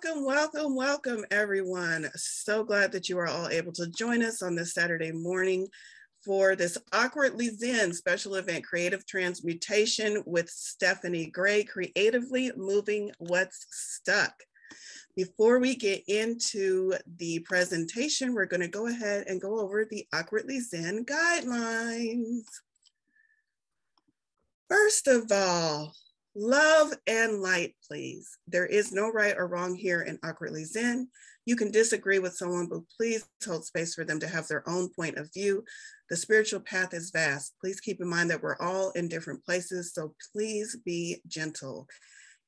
Welcome, welcome, welcome, everyone. So glad that you are all able to join us on this Saturday morning for this Awkwardly Zen special event, Creative Transmutation with Stephanie Gray, creatively moving what's stuck. Before we get into the presentation, we're going to go ahead and go over the Awkwardly Zen guidelines. First of all, love and light, please. There is no right or wrong here in Awkwardly Zen. You can disagree with someone, but please hold space for them to have their own point of view. The spiritual path is vast. Please keep in mind that we're all in different places, so please be gentle.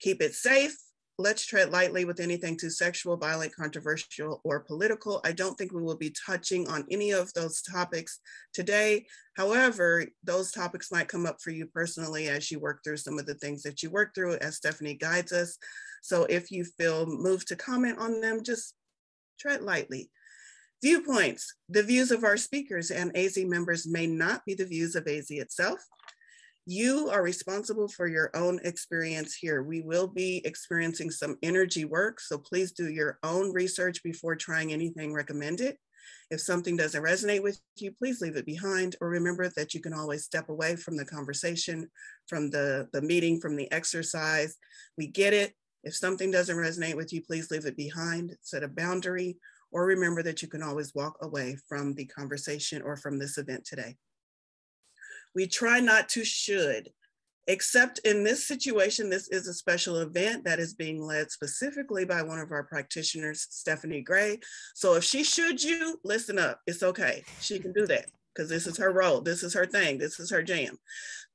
Keep it safe. Let's tread lightly with anything too sexual, violent, controversial, or political. I don't think we will be touching on any of those topics today. However, those topics might come up for you personally as you work through some of the things that you work through as Stephanie guides us. So if you feel moved to comment on them, just tread lightly. Viewpoints. The views of our speakers and AZ members may not be the views of AZ itself. You are responsible for your own experience here. We will be experiencing some energy work, so please do your own research before trying anything recommended. If something doesn't resonate with you, please leave it behind, or remember that you can always step away from the conversation, from the meeting, from the exercise. We get it. If something doesn't resonate with you, please leave it behind, set a boundary, or remember that you can always walk away from the conversation or from this event today. We try not to should, except in this situation, this is a special event that is being led specifically by one of our practitioners, Stephanie Gray. So if she should you, listen up, it's okay. She can do that because this is her role. This is her thing. This is her jam.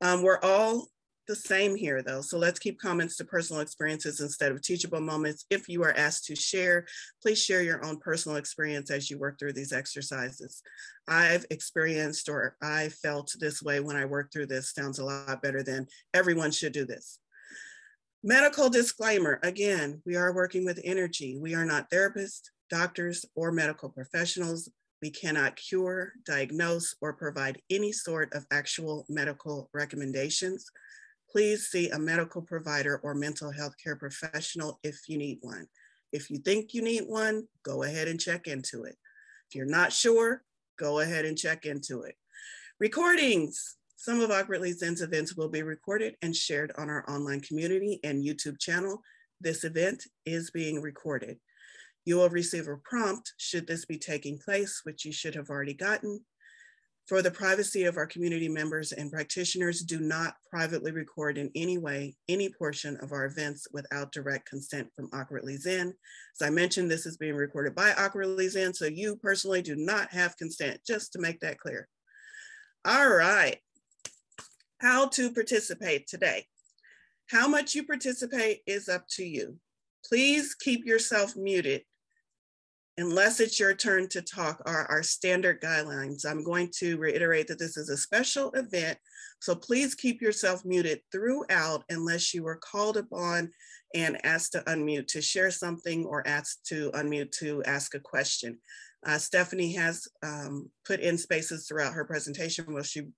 We're all the same here though. So let's keep comments to personal experiences instead of teachable moments. If you are asked to share, please share your own personal experience as you work through these exercises. I've experienced or I felt this way when I worked through this. Sounds a lot better than everyone should do this. Medical disclaimer. Again, we are working with energy. We are not therapists, doctors, or medical professionals. We cannot cure, diagnose, or provide any sort of actual medical recommendations. Please see a medical provider or mental health care professional if you need one. If you think you need one, go ahead and check into it. If you're not sure, go ahead and check into it. Recordings. Some of Awkwardly Zen's events will be recorded and shared on our online community and YouTube channel. This event is being recorded. You will receive a prompt should this be taking place, which you should have already gotten. For the privacy of our community members and practitioners, do not privately record in any way any portion of our events without direct consent from Awkwardly Zen. As I mentioned, this is being recorded by Awkwardly Zen, so you personally do not have consent, just to make that clear. All right, how to participate today. How much you participate is up to you. Please keep yourself muted unless it's your turn to talk, are our standard guidelines. I'm going to reiterate that this is a special event, so please keep yourself muted throughout unless you are called upon and asked to unmute to share something or asked to unmute to ask a question. Stephanie has put in spaces throughout her presentation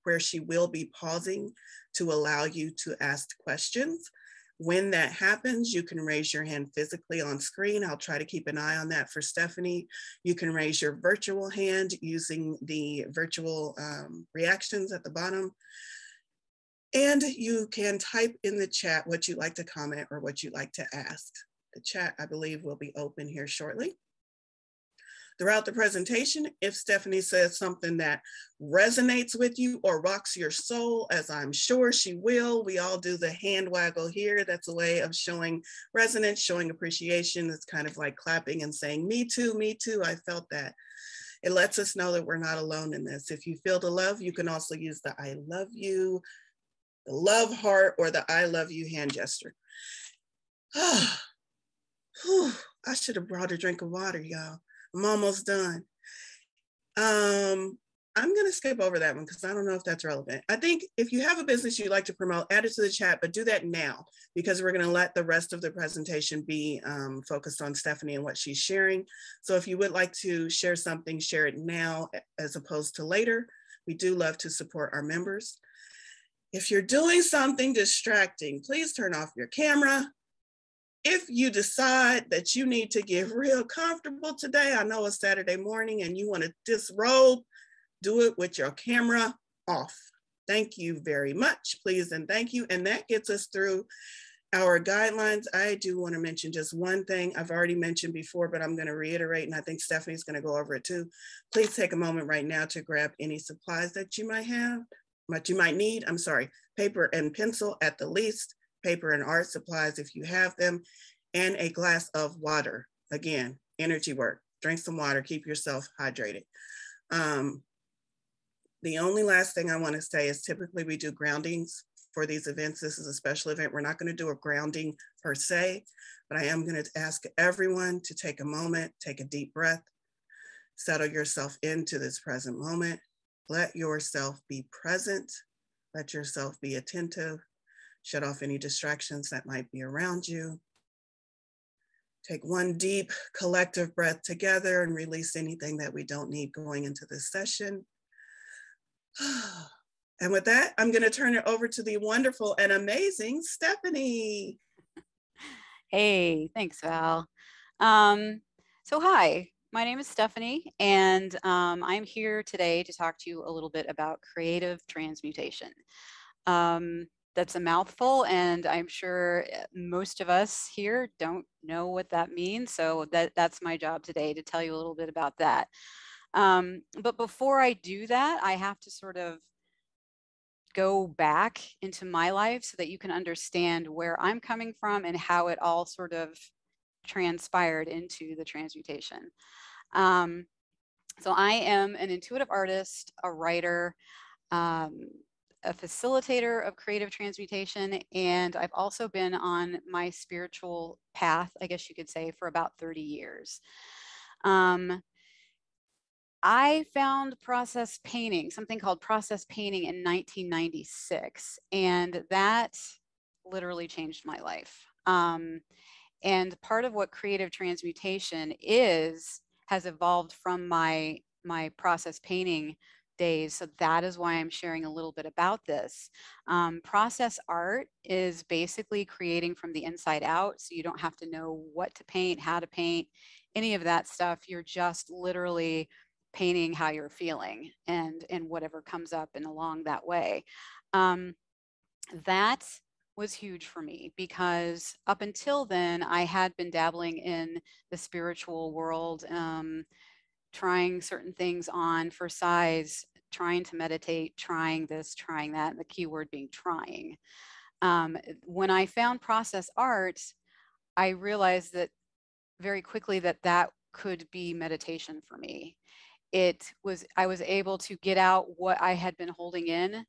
where she will be pausing to allow you to ask questions. When that happens, you can raise your hand physically on screen. I'll try to keep an eye on that for Stephanie. You can raise your virtual hand using the virtual reactions at the bottom. And you can type in the chat what you'd like to comment or what you'd like to ask. The chat, I believe, will be open here shortly. Throughout the presentation, if Stephanie says something that resonates with you or rocks your soul, as I'm sure she will, we all do the hand waggle here. That's a way of showing resonance, showing appreciation. It's kind of like clapping and saying, me too, I felt that. It lets us know that we're not alone in this. If you feel the love, you can also use the I love you, the love heart, or the I love you hand gesture. I should have brought a drink of water, y'all. I'm almost done. I'm gonna skip over that one because I don't know if that's relevant. I think if you have a business you'd like to promote, add it to the chat, but do that now because we're gonna let the rest of the presentation be focused on Stephanie and what she's sharing. So if you would like to share something, share it now as opposed to later. We do love to support our members. If you're doing something distracting, please turn off your camera If you decide that you need to get real comfortable today, I know it's Saturday morning and you want to disrobe, do it with your camera off. Thank you very much, please, and thank you. And that gets us through our guidelines. I do want to mention just one thing I've already mentioned before, but I'm going to reiterate, and I think Stephanie's going to go over it too. Please take a moment right now to grab any supplies that you might have, what you might need. I'm sorry, paper and pencil at the least, paper and art supplies if you have them, and a glass of water. Again, energy work. Drink some water, keep yourself hydrated. The only last thing I want to say is typically we do groundings for these events. This is a special event. We're not going to do a grounding per se, but I am going to ask everyone to take a moment, take a deep breath, settle yourself into this present moment. Let yourself be present. Let yourself be attentive. Shut off any distractions that might be around you. Take one deep collective breath together and release anything that we don't need going into this session. And with that, I'm going to turn it over to the wonderful and amazing Stephanie. Hey, thanks, Val. So hi, my name is Stephanie, and I'm here today to talk to you a little bit about creative transmutation. That's a mouthful, and I'm sure most of us here don't know what that means. So that's my job today, to tell you a little bit about that. But before I do that, I have to sort of go back into my life so that you can understand where I'm coming from and how it all sort of transpired into the transmutation. So I am an intuitive artist, a writer, a facilitator of creative transmutation, and I've also been on my spiritual path, I guess you could say, for about 30 years. I found process painting, something called process painting, in 1996, and that literally changed my life. And part of what creative transmutation has evolved from my process painting days. So that is why I'm sharing a little bit about this. Process art is basically creating from the inside out. So you don't have to know what to paint, how to paint, any of that stuff. You're just literally painting how you're feeling and whatever comes up and along that way. That was huge for me, because up until then I had been dabbling in the spiritual world, trying certain things on for size, trying to meditate, trying this, trying that, and the key word being trying. When I found process art, I realized that very quickly that could be meditation for me. I was able to get out what I had been holding in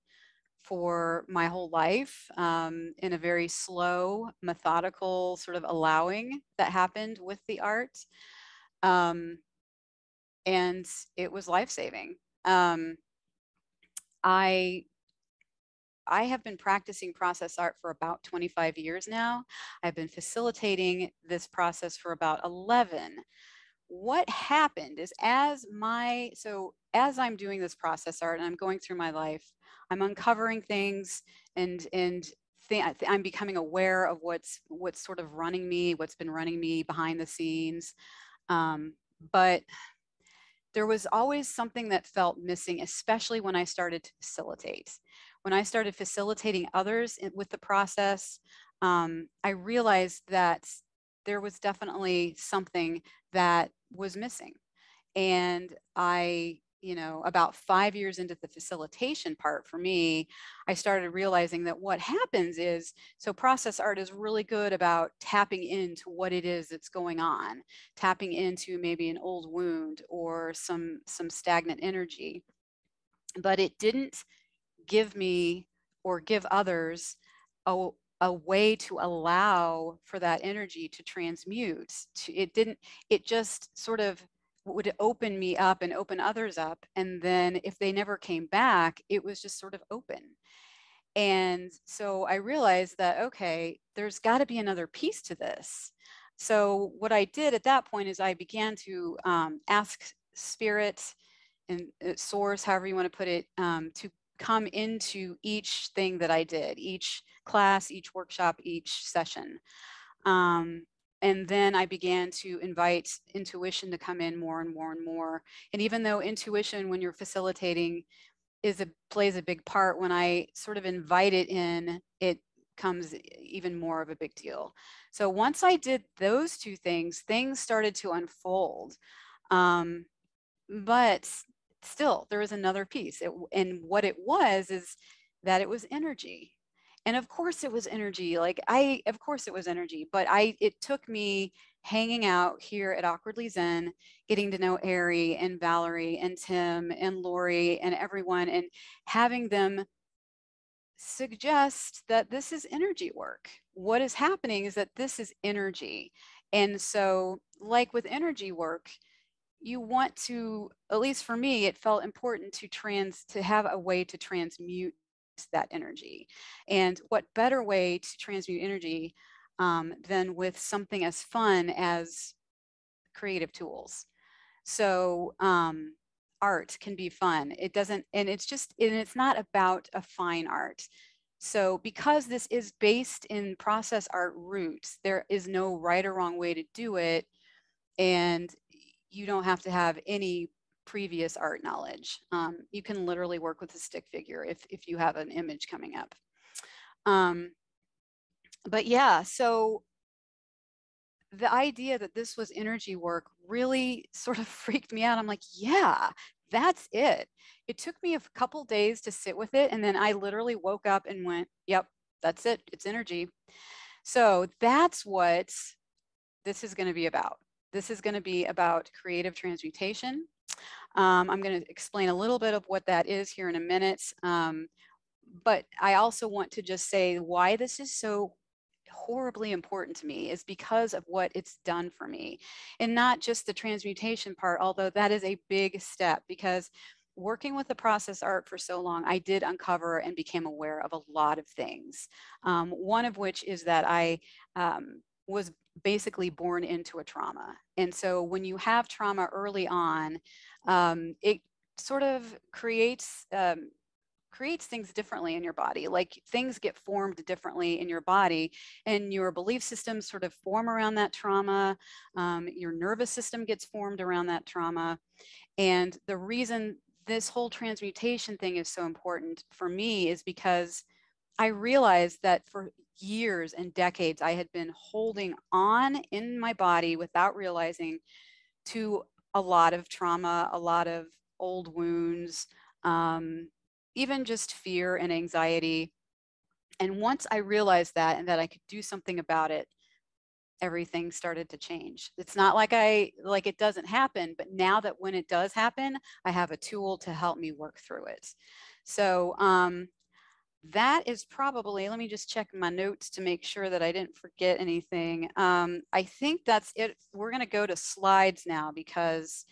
for my whole life, in a very slow, methodical sort of allowing that happened with the art. And it was life-saving. I have been practicing process art for about 25 years now. I've been facilitating this process for about 11. What happened is, as I'm doing this process art and I'm going through my life, I'm uncovering things and I'm becoming aware of what's sort of running me, what's been running me behind the scenes. But there was always something that felt missing, especially when I started to facilitate. When I started facilitating others with the process, I realized that there was definitely something that was missing. And about 5 years into the facilitation part for me, I started realizing that what happens is, so process art is really good about tapping into what it is that's going on, tapping into maybe an old wound or some stagnant energy. But it didn't give me or give others a way to allow for that energy to transmute. It just sort of would open me up and open others up. And then if they never came back, it was just sort of open. And so I realized that, okay, there's got to be another piece to this. So what I did at that point is I began to ask spirit and source, however you want to put it, to come into each thing that I did, each class, each workshop, each session. And then I began to invite intuition to come in more and more and more. And even though intuition, when you're facilitating, plays a big part, when I sort of invite it in, it comes even more of a big deal. So once I did those two things, things started to unfold. But still, there was another piece. And what it was is that it was energy. And of course it was energy. Of course it was energy, but it took me hanging out here at Awkwardly Zen, getting to know Ari and Valerie and Tim and Lori and everyone, and having them suggest that this is energy work. What is happening is that this is energy. And so, like with energy work, you want to, at least for me, it felt important to have a way to transmute that energy. And what better way to transmute energy than with something as fun as creative tools? So art can be fun. It doesn't, and it's not about a fine art. So because this is based in process art roots, there is no right or wrong way to do it. And you don't have to have any previous art knowledge. You can literally work with a stick figure if you have an image coming up. But yeah, so the idea that this was energy work really sort of freaked me out. I'm like, yeah, that's it. It took me a couple days to sit with it. And then I literally woke up and went, yep, that's it. It's energy. So that's what this is going to be about. This is going to be about creative transmutation. I'm going to explain a little bit of what that is here in a minute. But I also want to just say why this is so horribly important to me is because of what it's done for me. And not just the transmutation part, although that is a big step, because working with the process art for so long, I did uncover and became aware of a lot of things. One of which is that I was basically born into a trauma. And so when you have trauma early on, it sort of creates things differently in your body. Like things get formed differently in your body, and your belief systems sort of form around that trauma. Your nervous system gets formed around that trauma. And the reason this whole transmutation thing is so important for me is because I realized that for years and decades, I had been holding on in my body without realizing to a lot of trauma, a lot of old wounds, even just fear and anxiety. And once I realized that and that I could do something about it, everything started to change. It's not like it doesn't happen, but now that when it does happen, I have a tool to help me work through it. So that is probably, let me just check my notes to make sure that I didn't forget anything. I think that's it. We're going to go to slides now, because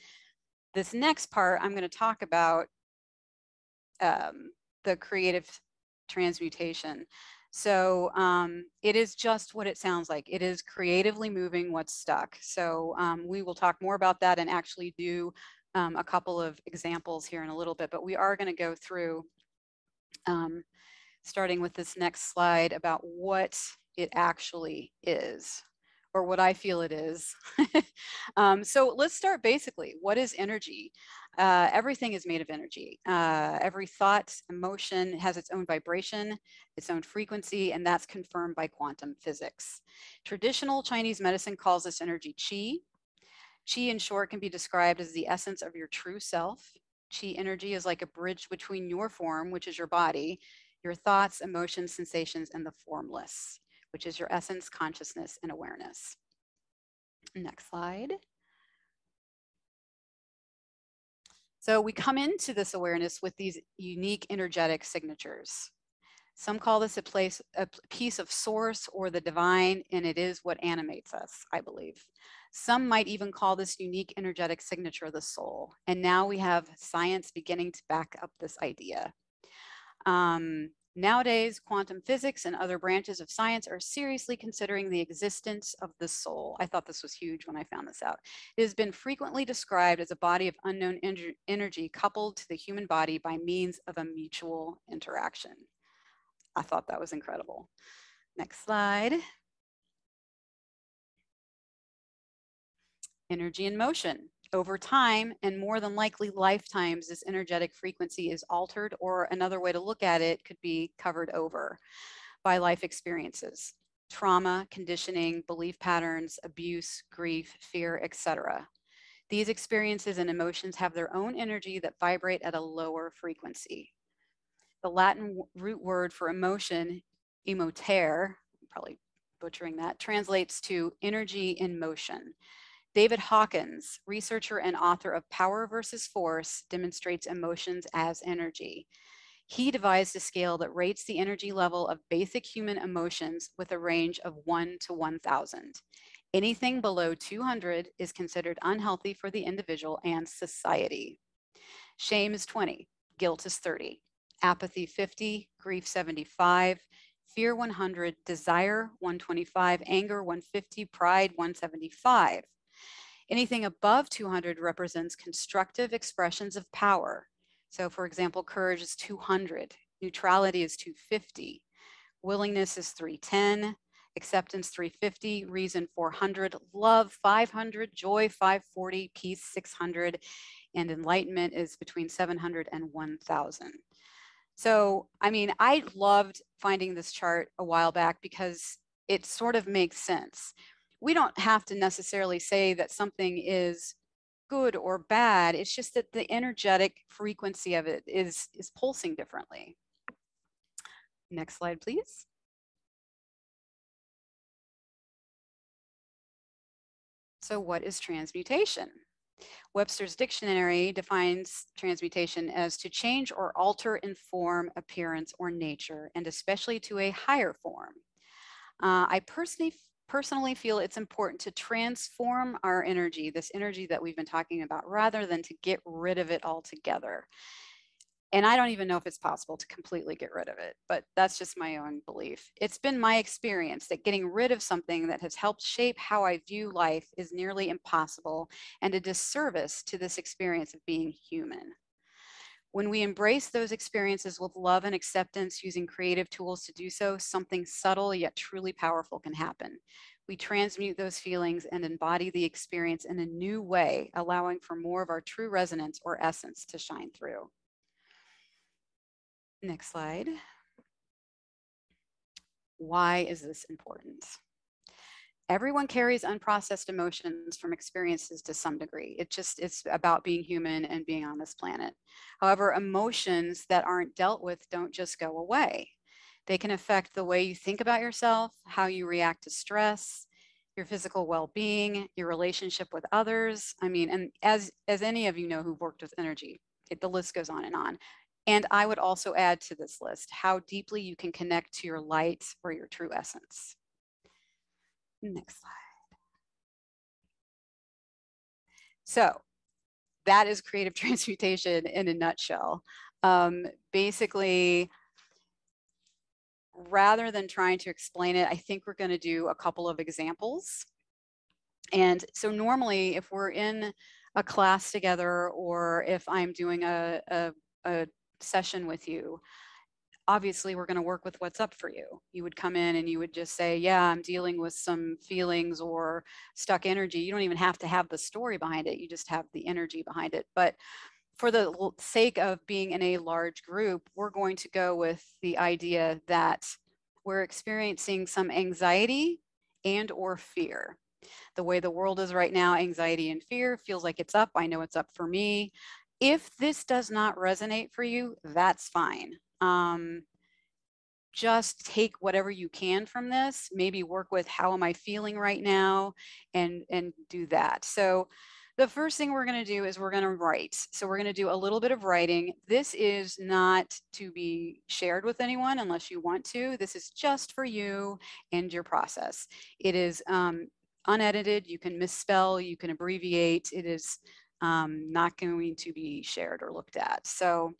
this next part I'm going to talk about the creative transmutation. So it is just what it sounds like. It is creatively moving what's stuck. So we will talk more about that and actually do a couple of examples here in a little bit, but we are going to go through starting with this next slide about what it actually is, or what I feel it is. So let's start basically. What is energy? Everything is made of energy. Every thought, emotion has its own vibration, its own frequency, and that's confirmed by quantum physics. Traditional Chinese medicine calls this energy qi. Qi, in short, can be described as the essence of your true self. Qi energy is like a bridge between your form, which is your body, your thoughts, emotions, sensations, and the formless, which is your essence, consciousness, and awareness. Next slide. So we come into this awareness with these unique energetic signatures. Some call this a piece of source or the divine, and it is what animates us, I believe. Some might even call this unique energetic signature the soul. And now we have science beginning to back up this idea. Nowadays, quantum physics and other branches of science are seriously considering the existence of the soul. I thought this was huge when I found this out. It has been frequently described as a body of unknown energy coupled to the human body by means of a mutual interaction. I thought that was incredible. Next slide. Energy in motion. Over time, and more than likely lifetimes, this energetic frequency is altered, or another way to look at it could be covered over by life experiences, trauma, conditioning, belief patterns, abuse, grief, fear, etc. These experiences and emotions have their own energy that vibrate at a lower frequency. The Latin root word for emotion, emotere, I'm probably butchering that, translates to energy in motion. David Hawkins, researcher and author of Power versus Force, demonstrates emotions as energy. He devised a scale that rates the energy level of basic human emotions with a range of 1 to 1,000. Anything below 200 is considered unhealthy for the individual and society. Shame is 20, guilt is 30, apathy 50, grief 75, fear 100, desire 125, anger 150, pride 175. Anything above 200 represents constructive expressions of power. So for example, courage is 200, neutrality is 250, willingness is 310, acceptance 350, reason 400, love 500, joy 540, peace 600, and enlightenment is between 700 and 1,000. So, I mean, I loved finding this chart a while back because it sort of makes sense. We don't have to necessarily say that something is good or bad. It's just that the energetic frequency of it is pulsing differently. Next slide, please. So what is transmutation? Webster's dictionary defines transmutation as to change or alter in form, appearance, or nature, and especially to a higher form. I personally feel it's important to transform our energy, this energy that we've been talking about, rather than to get rid of it altogether. And I don't even know if it's possible to completely get rid of it, but that's just my own belief. It's been my experience that getting rid of something that has helped shape how I view life is nearly impossible and a disservice to this experience of being human. When we embrace those experiences with love and acceptance, using creative tools to do so, something subtle yet truly powerful can happen. We transmute those feelings and embody the experience in a new way, allowing for more of our true resonance or essence to shine through. Next slide. Why is this important? Everyone carries unprocessed emotions from experiences to some degree. It's about being human and being on this planet. However, emotions that aren't dealt with don't just go away. They can affect the way you think about yourself, how you react to stress, your physical well-being, your relationship with others. I mean, and as any of you know who've worked with energy, the list goes on and on. And I would also add to this list how deeply you can connect to your light or your true essence. Next slide. So that is creative transmutation in a nutshell. Basically, rather than trying to explain it, I think we're going to do a couple of examples. And so normally if we're in a class together, or if I'm doing a session with you, obviously we're going to work with what's up for you. You would come in and you would just say, yeah, I'm dealing with some feelings or stuck energy. You don't even have to have the story behind it. You just have the energy behind it. But for the sake of being in a large group, we're going to go with the idea that we're experiencing some anxiety and or fear. The way the world is right now, anxiety and fear feels like it's up. I know it's up for me. If this does not resonate for you, that's fine. Just take whatever you can from this, maybe work with how am I feeling right now, and do that. So the first thing we're going to do is we're going to write. So we're going to do a little bit of writing. This is not to be shared with anyone unless you want to. This is just for you and your process. It is unedited. You can misspell, you can abbreviate. It is not going to be shared or looked at. So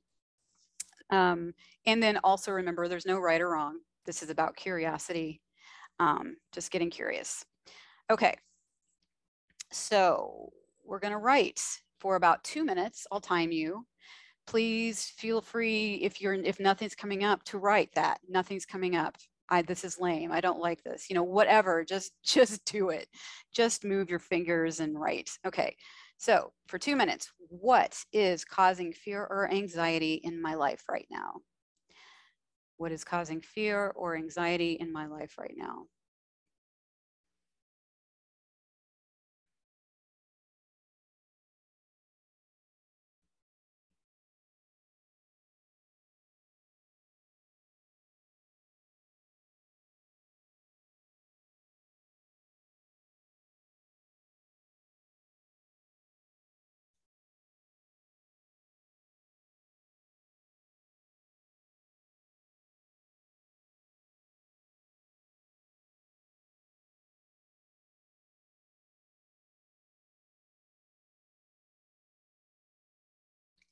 and then also remember, there's no right or wrong. This is about curiosity, just getting curious. Okay, so we're gonna write for about 2 minutes. I'll time you. Please feel free, if nothing's coming up, to write that. Nothing's coming up. this is lame. I don't like this. You know, whatever, just do it. Just move your fingers and write. Okay. So for 2 minutes, what is causing fear or anxiety in my life right now? What is causing fear or anxiety in my life right now?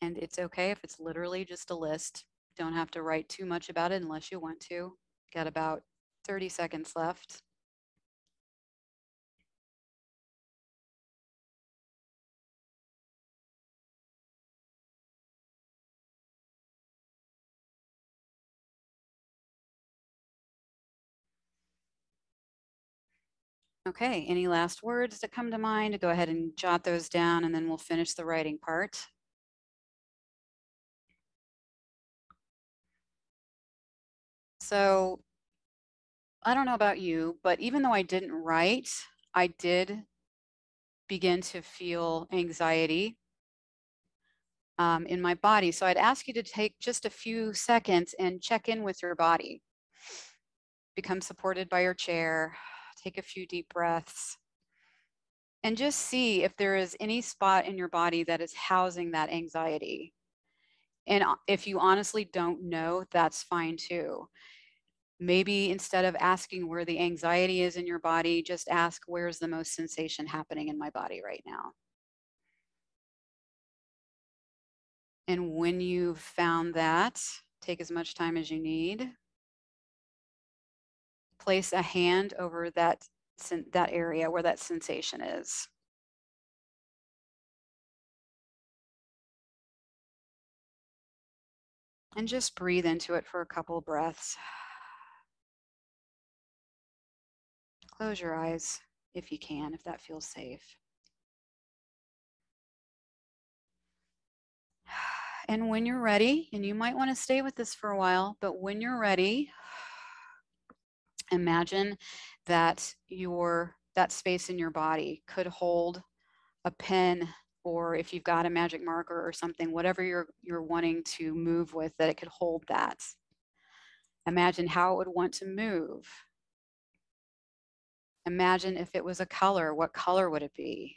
And it's okay if it's literally just a list. Don't have to write too much about it unless you want to. Got about 30 seconds left. Okay, any last words that come to mind? Go ahead and jot those down and then we'll finish the writing part. So I don't know about you, but even though I didn't write, I did begin to feel anxiety in my body. So I'd ask you to take just a few seconds and check in with your body. Become supported by your chair, take a few deep breaths, and just see if there is any spot in your body that is housing that anxiety. And if you honestly don't know, that's fine too. Maybe instead of asking where the anxiety is in your body, just ask, where's the most sensation happening in my body right now? And when you've found that, take as much time as you need. Place a hand over that area where that sensation is. And just breathe into it for a couple of breaths. Close your eyes if you can, if that feels safe. And when you're ready, and you might want to stay with this for a while, but when you're ready, imagine that that space in your body could hold a pen, or if you've got a magic marker or something, whatever you're wanting to move with, that it could hold that. Imagine how it would want to move. Imagine if it was a color, what color would it be?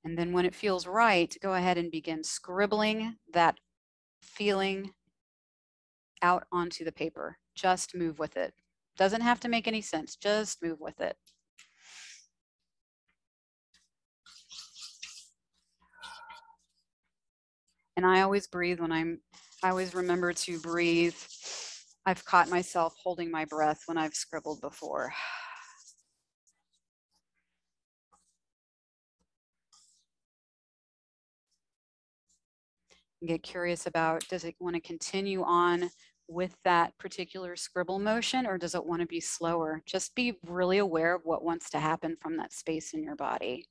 And then when it feels right, go ahead and begin scribbling that feeling out onto the paper. Just move with it. Doesn't have to make any sense. Just move with it. And I always breathe when I always remember to breathe. I've caught myself holding my breath when I've scribbled before. Get curious about, does it want to continue on with that particular scribble motion, or does it want to be slower? Just be really aware of what wants to happen from that space in your body.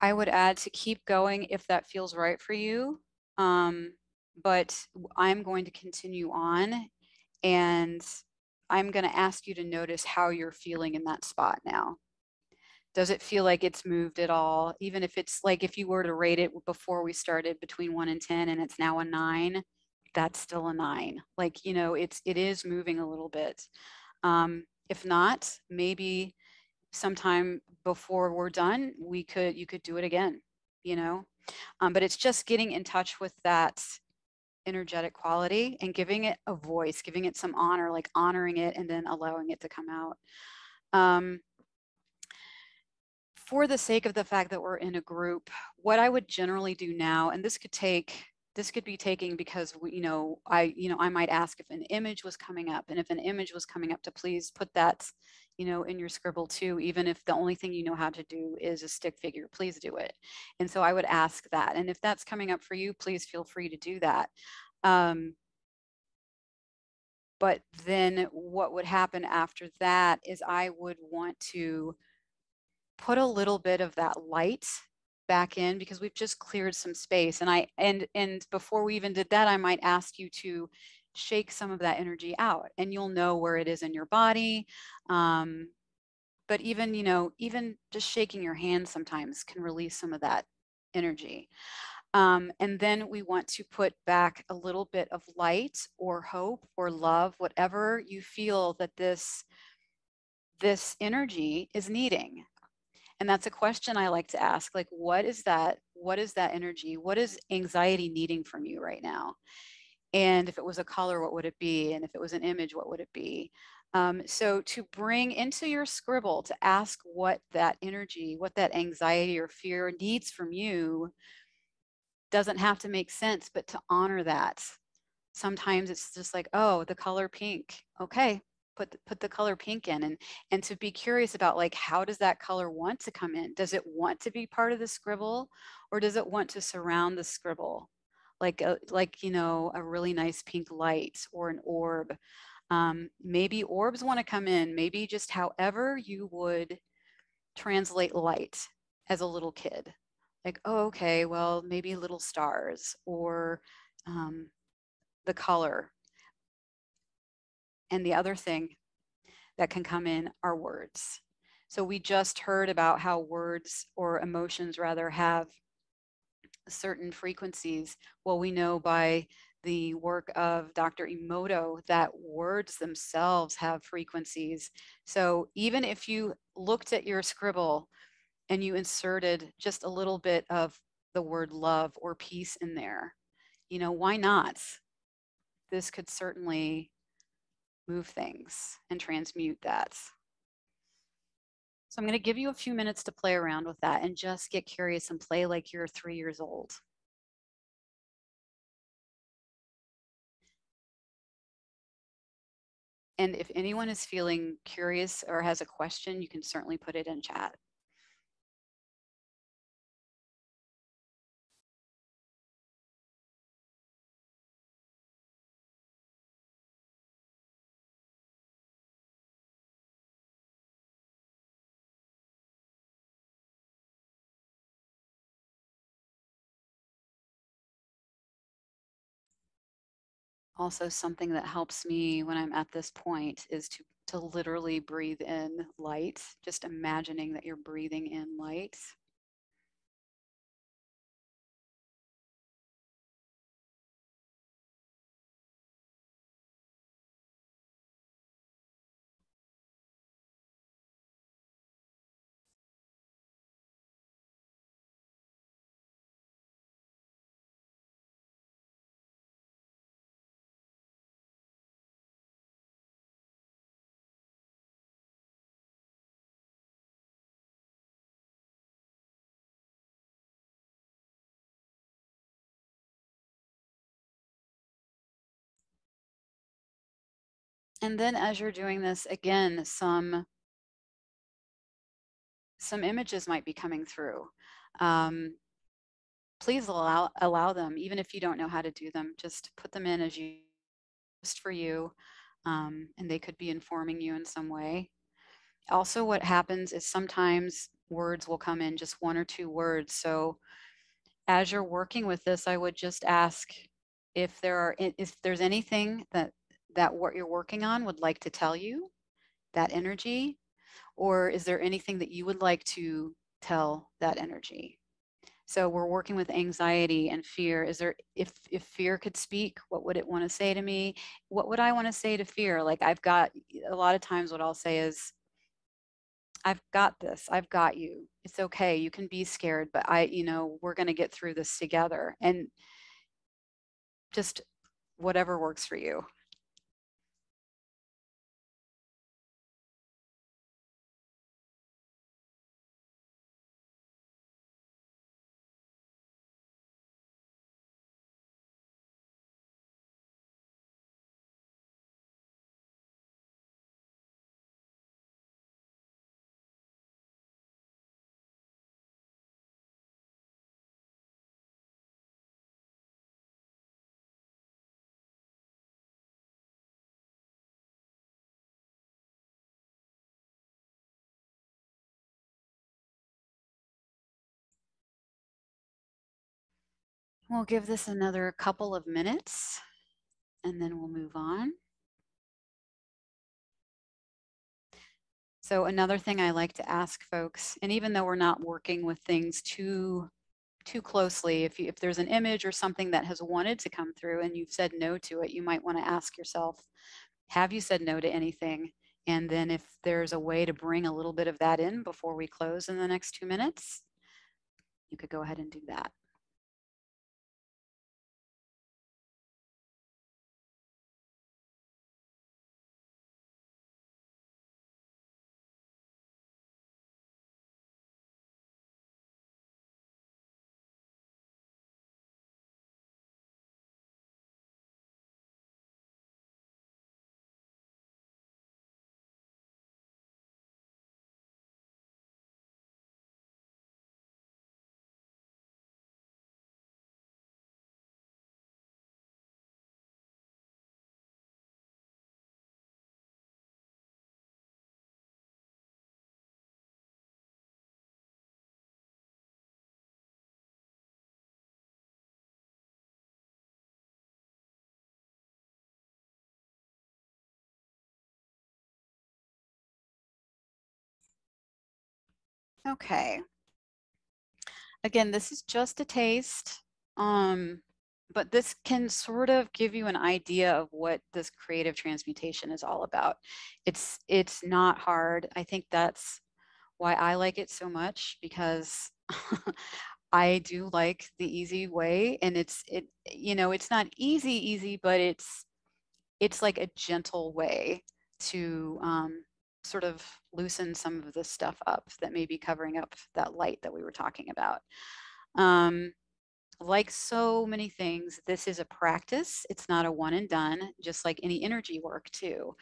I would add to keep going if that feels right for you. But I'm going to continue on, and I'm going to ask you to notice how you're feeling in that spot now. Does it feel like it's moved at all? Even if it's like, if you were to rate it before we started between 1 and 10 and it's now a 9, that's still a 9. Like, you know, it is moving a little bit. If not, maybe sometime before we're done, you could do it again, you know? But it's just getting in touch with that energetic quality and giving it a voice, giving it some honor, like honoring it and then allowing it to come out. for the sake of the fact that we're in a group, what I would generally do now, and this could be taking because I might ask if an image was coming up, and if an image was coming up, to please put that in your scribble too, even if the only thing you know how to do is a stick figure, please do it. And so I would ask that, and if that's coming up for you, please feel free to do that. But then what would happen after that is I would want to put a little bit of that light back in, because we've just cleared some space. And before we even did that, I might ask you to shake some of that energy out, and you'll know where it is in your body. But even just shaking your hand sometimes can release some of that energy. And then we want to put back a little bit of light or hope or love, whatever you feel that this energy is needing. And that's a question I like to ask, like, what is that energy? What is anxiety needing from you right now? And if it was a color, what would it be? And if it was an image, what would it be? So to bring into your scribble, to ask what that energy, what that anxiety or fear needs from you, doesn't have to make sense, but to honor that. Sometimes it's just like, oh, the color pink. Okay, put the color pink in, and to be curious about, like, how does that color want to come in? Does it want to be part of the scribble, or does it want to surround the scribble, like a really nice pink light or an orb? Maybe orbs want to come in, maybe just however you would translate light as a little kid. Like, oh, okay, well, maybe little stars, or the color. And the other thing that can come in are words. So we just heard about how words, or emotions rather, have certain frequencies. Well, we know by the work of Dr. Emoto that words themselves have frequencies. So even if you looked at your scribble and you inserted just a little bit of the word love or peace in there, why not? This could certainly move things and transmute that. So I'm going to give you a few minutes to play around with that and just get curious and play like you're 3 years old. And if anyone is feeling curious or has a question, you can certainly put it in chat. Also, something that helps me when I'm at this point is to literally breathe in light, just imagining that you're breathing in light. And then as you're doing this, again, some images might be coming through. Please allow them, even if you don't know how to do them, just put them in as you, just for you, and they could be informing you in some way. Also, what happens is sometimes words will come in, just 1 or 2 words. So as you're working with this, I would just ask if there's anything that what you're working on would like to tell you, that energy, or is there anything that you would like to tell that energy? So we're working with anxiety and fear. Is there, if fear could speak, what would it want to say to me? What would I want to say to fear? Like, I've got, a lot of times what I'll say is, I've got this, I've got you. It's okay. You can be scared, but we're going to get through this together. And just whatever works for you. We'll give this another couple of minutes and then we'll move on. So another thing I like to ask folks, and even though we're not working with things too closely, if there's an image or something that has wanted to come through and you've said no to it, you might want to ask yourself, have you said no to anything? And then if there's a way to bring a little bit of that in before we close in the next 2 minutes, you could go ahead and do that. Okay. Again, this is just a taste, but this can sort of give you an idea of what this creative transmutation is all about. It's not hard. I think that's why I like it so much, because I do like the easy way, and it's not easy, but it's like a gentle way to sort of loosen some of this stuff up that may be covering up that light that we were talking about. Like so many things, this is a practice. It's not a one and done, just like any energy work too.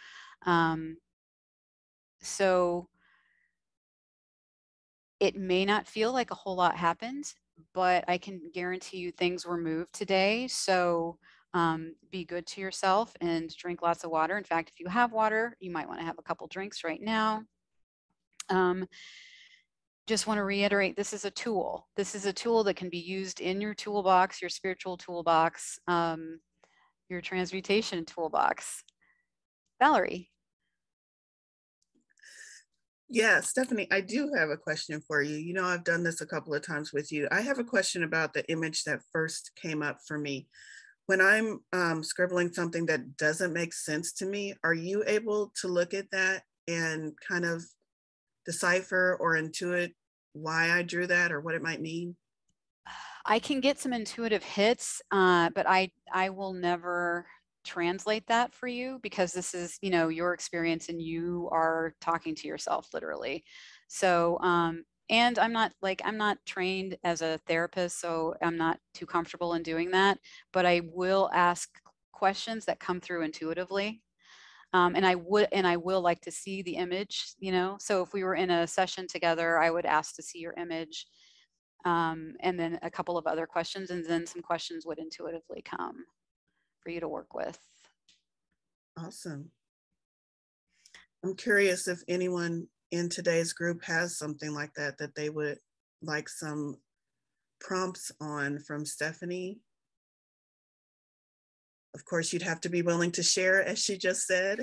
So it may not feel like a whole lot happened, but I can guarantee you things were moved today. So be good to yourself and drink lots of water. In fact, if you have water, you might want to have a couple drinks right now. Just want to reiterate, this is a tool. This is a tool that can be used in your toolbox, your spiritual toolbox, your transmutation toolbox. Valerie. Yeah, Stephanie, I do have a question for you. You know, I've done this a couple of times with you. I have a question about the image that first came up for me. When I'm scribbling something that doesn't make sense to me, are you able to look at that and kind of decipher or intuit why I drew that or what it might mean? I can get some intuitive hits, but I will never translate that for you, because this is, your experience and you are talking to yourself literally. So, and I'm not trained as a therapist, so I'm not too comfortable in doing that, but I will ask questions that come through intuitively. And I will like to see the image, so if we were in a session together, I would ask to see your image. And then a couple of other questions, and then some questions would intuitively come for you to work with. Awesome. I'm curious if anyone in today's group has something like that they would like some prompts on from Stephanie. Of course, you'd have to be willing to share, as she just said.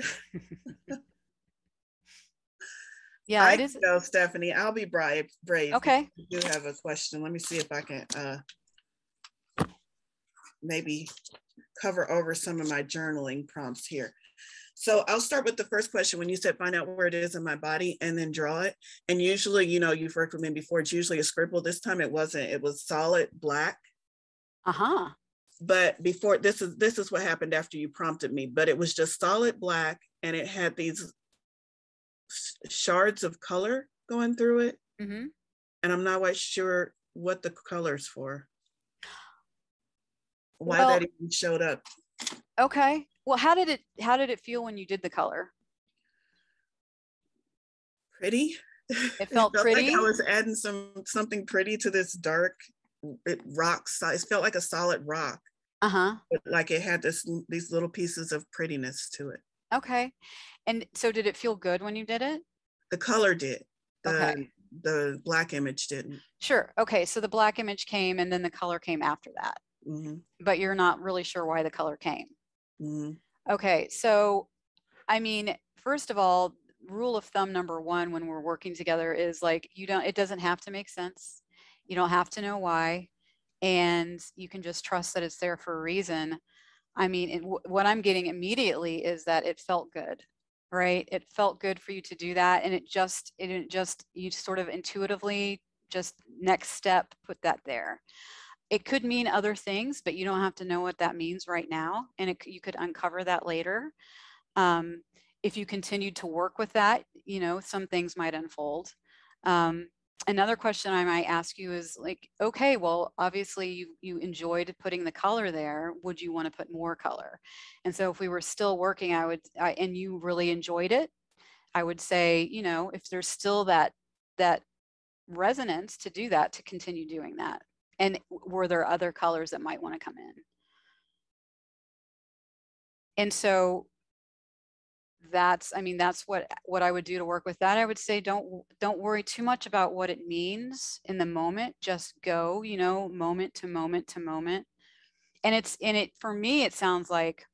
Yeah, it is. No, Stephanie, I'll be brave. Okay. You do have a question. Let me see if I can maybe cover over some of my journaling prompts here. So I'll start with the first question. When you said find out where it is in my body and then draw it. And usually, you've worked with me before, it's usually a scribble. This time it wasn't, it was solid black. Uh-huh. But before, this is what happened after you prompted me, but it was just solid black and it had these shards of color going through it. Mm-hmm. And I'm not quite sure what the color's for. Why Well, that even showed up. Okay. Well, how did it feel when you did the color? Pretty. It felt pretty. Like I was adding something pretty to this dark rock size. It felt like a solid rock. Uh-huh. Like it had these little pieces of prettiness to it. Okay. And so did it feel good when you did it? The color did. Okay. The black image didn't. Sure. Okay. So the black image came and then the color came after that. but you're not really sure why the color came. Mm-hmm. Okay, so I mean, first of all, rule of thumb number one when we're working together is like, it doesn't have to make sense. You don't have to know why. And you can just trust that it's there for a reason. I mean, what I'm getting immediately is that it felt good, right? It felt good for you to do that. And you sort of intuitively just next step, put that there. It could mean other things, but you don't have to know what that means right now. And you could uncover that later. If you continued to work with that, some things might unfold. Another question I might ask you is like, okay, well, obviously you enjoyed putting the color there. Would you want to put more color? And so if we were still working, and you really enjoyed it, I would say, if there's still that resonance to do that, to continue doing that. And were there other colors that might want to come in? And so that's what I would do to work with that. I would say don't worry too much about what it means in the moment. Just go, moment to moment to moment. And for me, it sounds like,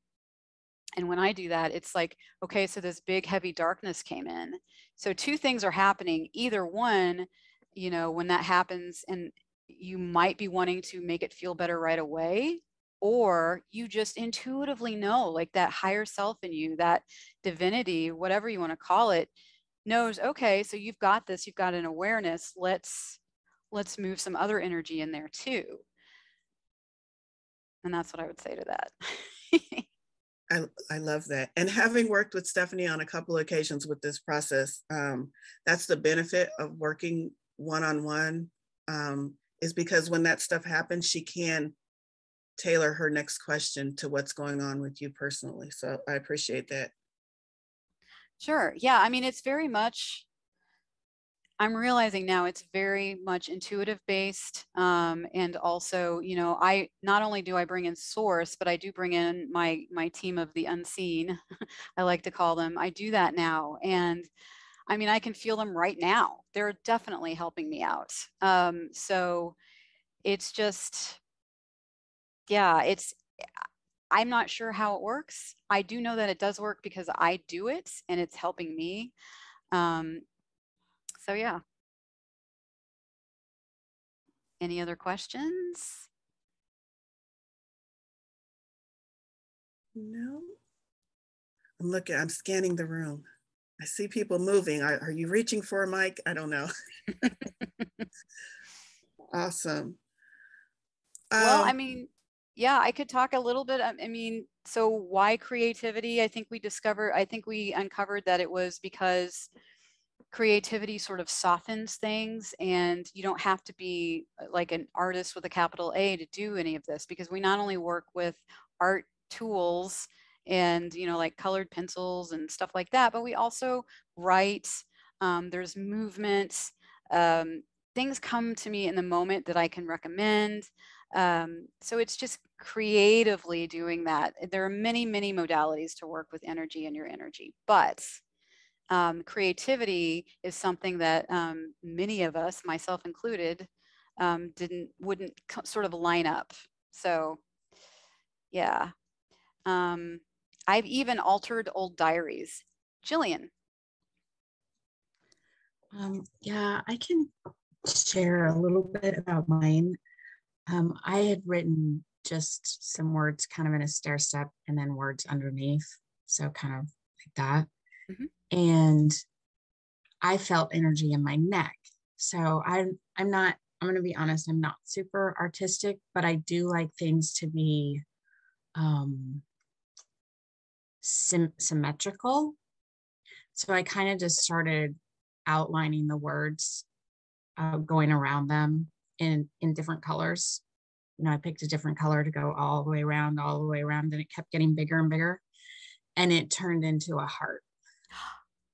and when I do that, it's like, okay, so this big heavy darkness came in. So two things are happening. Either one, when that happens, and you might be wanting to make it feel better right away, or you just intuitively know, like that higher self in you, that divinity, whatever you want to call it, knows, okay, so you've got this, you've got an awareness. Let's move some other energy in there too. And that's what I would say to that. I love that. And having worked with Stephanie on a couple of occasions with this process, that's the benefit of working one-on-one, is because when that stuff happens, she can tailor her next question to what's going on with you personally. So I appreciate that. Sure. Yeah. I mean, it's very much, I'm realizing now it's very much intuitive based. And also, I not only do I bring in source, but I do bring in my team of the unseen, I like to call them. I do that now. And I mean, I can feel them right now. They're definitely helping me out. So it's just, yeah, I'm not sure how it works. I do know that it does work because I do it and it's helping me. So yeah. Any other questions? No. I'm scanning the room. I see people moving. Are you reaching for a mic? I don't know. Awesome. Well, I mean, yeah, I could talk a little bit. I mean, so why creativity? I think we uncovered that it was because creativity sort of softens things, and you don't have to be like an artist with a capital A to do any of this, because we not only work with art tools and, like colored pencils and stuff like that, but we also write. There's movement. Things come to me in the moment that I can recommend. So it's just creatively doing that. There are many, many modalities to work with energy and your energy, but creativity is something that many of us, myself included, wouldn't sort of line up. So yeah. I've even altered old diaries. Jillian. Yeah, I can share a little bit about mine. I had written just some words kind of in a stair step and then words underneath. So kind of like that. Mm-hmm. And I felt energy in my neck. So I'm going to be honest, I'm not super artistic, but I do like things to be symmetrical. So I kind of just started outlining the words, going around them in different colors. I picked a different color to go all the way around, and it kept getting bigger and bigger, and it turned into a heart.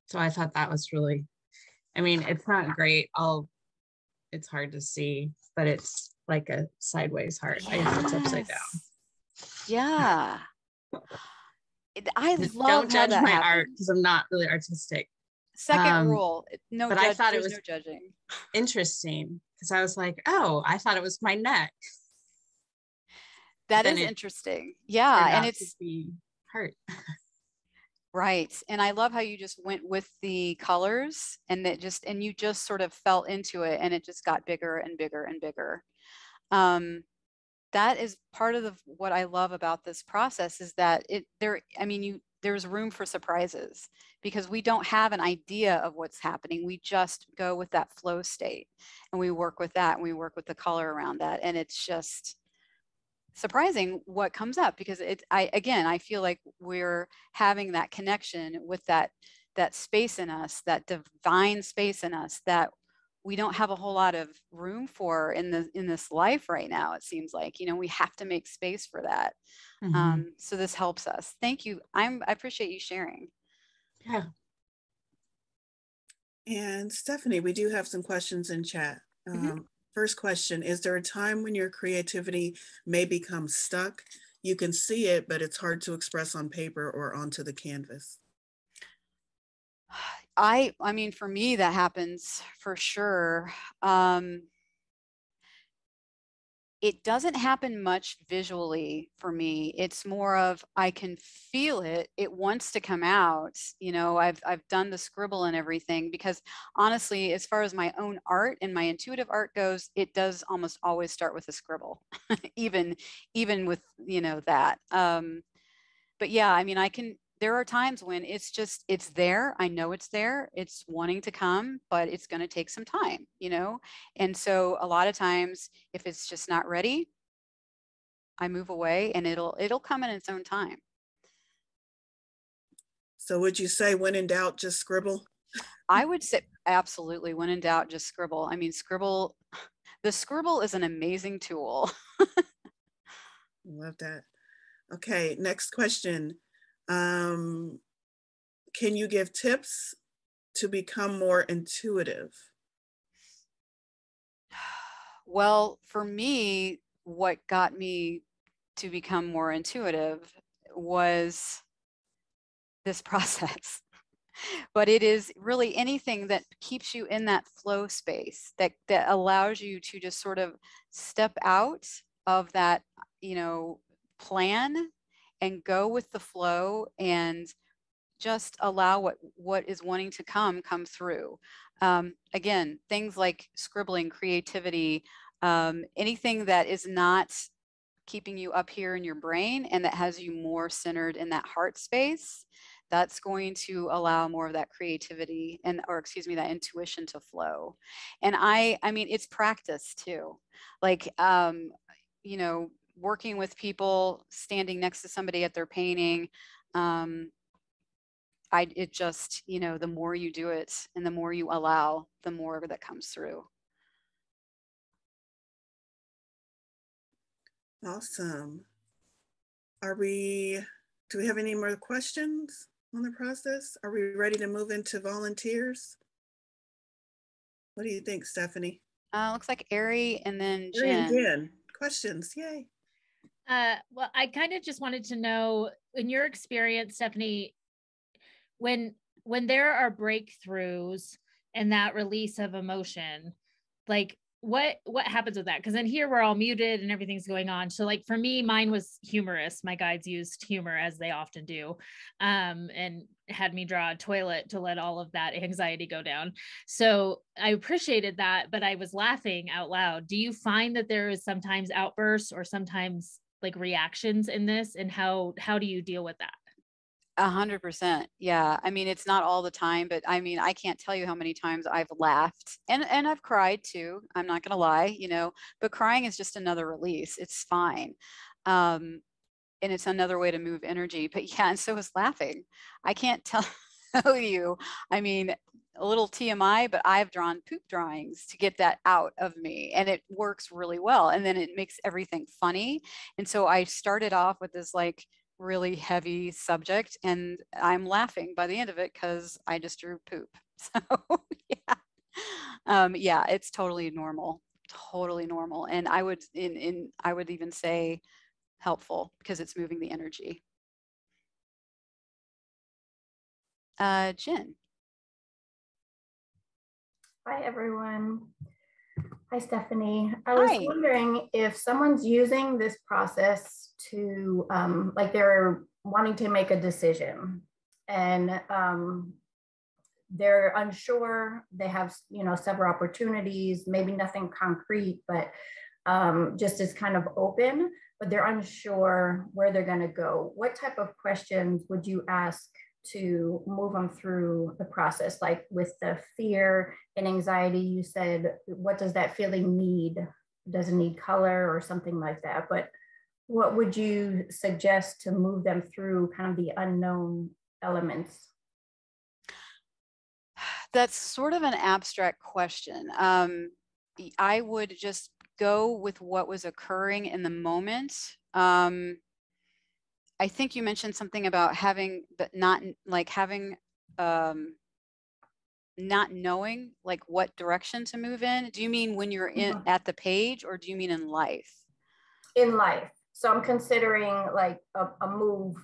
So I thought that was really, it's not great. It's hard to see, but it's like a sideways heart. Yes. I guess it's upside down. Yeah. I love Don't judge how that my happens. art because I'm not really artistic. Second rule, no. But I thought it was no judging. Interesting because I was like, oh, I thought it was my neck. That then is it interesting. Yeah. turned And out to it's be hurt. right. And I love how you just went with the colors and and you just sort of fell into it and it just got bigger and bigger and bigger. That is part of what I love about this process is that there's room for surprises because we don't have an idea of what's happening. We just go with that flow state and we work with that and we work with the color around that. And it's just surprising what comes up because I feel like we're having that connection with that space in us, that divine space in us that we don't have a whole lot of room for in this life right now. It seems like, we have to make space for that. So this helps us. Thank you. I appreciate you sharing. Yeah. And Stephanie, we do have some questions in chat. First question, is there a time when your creativity may become stuck? You can see it, but it's hard to express on paper or onto the canvas. I mean, for me, that happens for sure. It doesn't happen much visually for me. It's more of I can feel it. It wants to come out. I've done the scribble and everything because honestly, as far as my own art and my intuitive art goes, it does almost always start with a scribble, even with that. But yeah, I mean, there are times when it's there. I know it's there. It's wanting to come, but it's going to take some time, And so a lot of times if it's just not ready, I move away and it'll come in its own time. So would you say when in doubt, just scribble? I would say absolutely. When in doubt, just scribble. I mean, the scribble is an amazing tool. Love that. Okay, next question. Can you give tips to become more intuitive? Well, for me, what got me to become more intuitive was this process. But it is really anything that keeps you in that flow space that allows you to just sort of step out of that, plan and go with the flow and just allow what is wanting to come through. Again, things like scribbling, creativity, anything that is not keeping you up here in your brain and that has you more centered in that heart space, that's going to allow more of that creativity that intuition to flow. And I mean, it's practice too. Like, working with people, standing next to somebody at their painting, it just, the more you do it and the more you allow, the more that comes through. Awesome. Do we have any more questions on the process? Are we ready to move into volunteers? What do you think, Stephanie? Looks like Ari and then Ari and Jen. Jen. Questions, yay. Well, I kind of just wanted to know, in your experience, Stephanie, when there are breakthroughs and that release of emotion, like what happens with that? Because then here we're all muted and everything's going on. So like for me, mine was humorous. My guides used humor as they often do, and had me draw a toilet to let all of that anxiety go down. So I appreciated that, but I was laughing out loud. Do you find that there is sometimes outbursts or sometimes like reactions in this, and how do you deal with that? 100%. Yeah. I mean, it's not all the time, but I mean, I can't tell you how many times I've laughed and I've cried too. I'm not going to lie, but crying is just another release. It's fine. And it's another way to move energy, but yeah. And so is laughing. I can't tell you, I mean, a little TMI, but I've drawn poop drawings to get that out of me and it works really well. And then it makes everything funny. And so I started off with this like really heavy subject and I'm laughing by the end of it because I just drew poop. So yeah. Yeah, it's totally normal. And I would even say helpful because it's moving the energy. Jen. Hi, everyone. Hi, Stephanie. I was Hi. wondering if someone's using this process to, like they're wanting to make a decision and they're unsure, they have, several opportunities, maybe nothing concrete, but just is kind of open, but they're unsure where they're going to go. What type of questions would you ask to move them through the process? Like with the fear and anxiety, you said, what does that feeling need? Does it need color or something like that? But what would you suggest to move them through kind of the unknown elements? That's sort of an abstract question. I would just go with what was occurring in the moment. I think you mentioned something about having, but not like having, not knowing like what direction to move in. Do you mean when you're in at the page, or do you mean in life? In life. So I'm considering like a move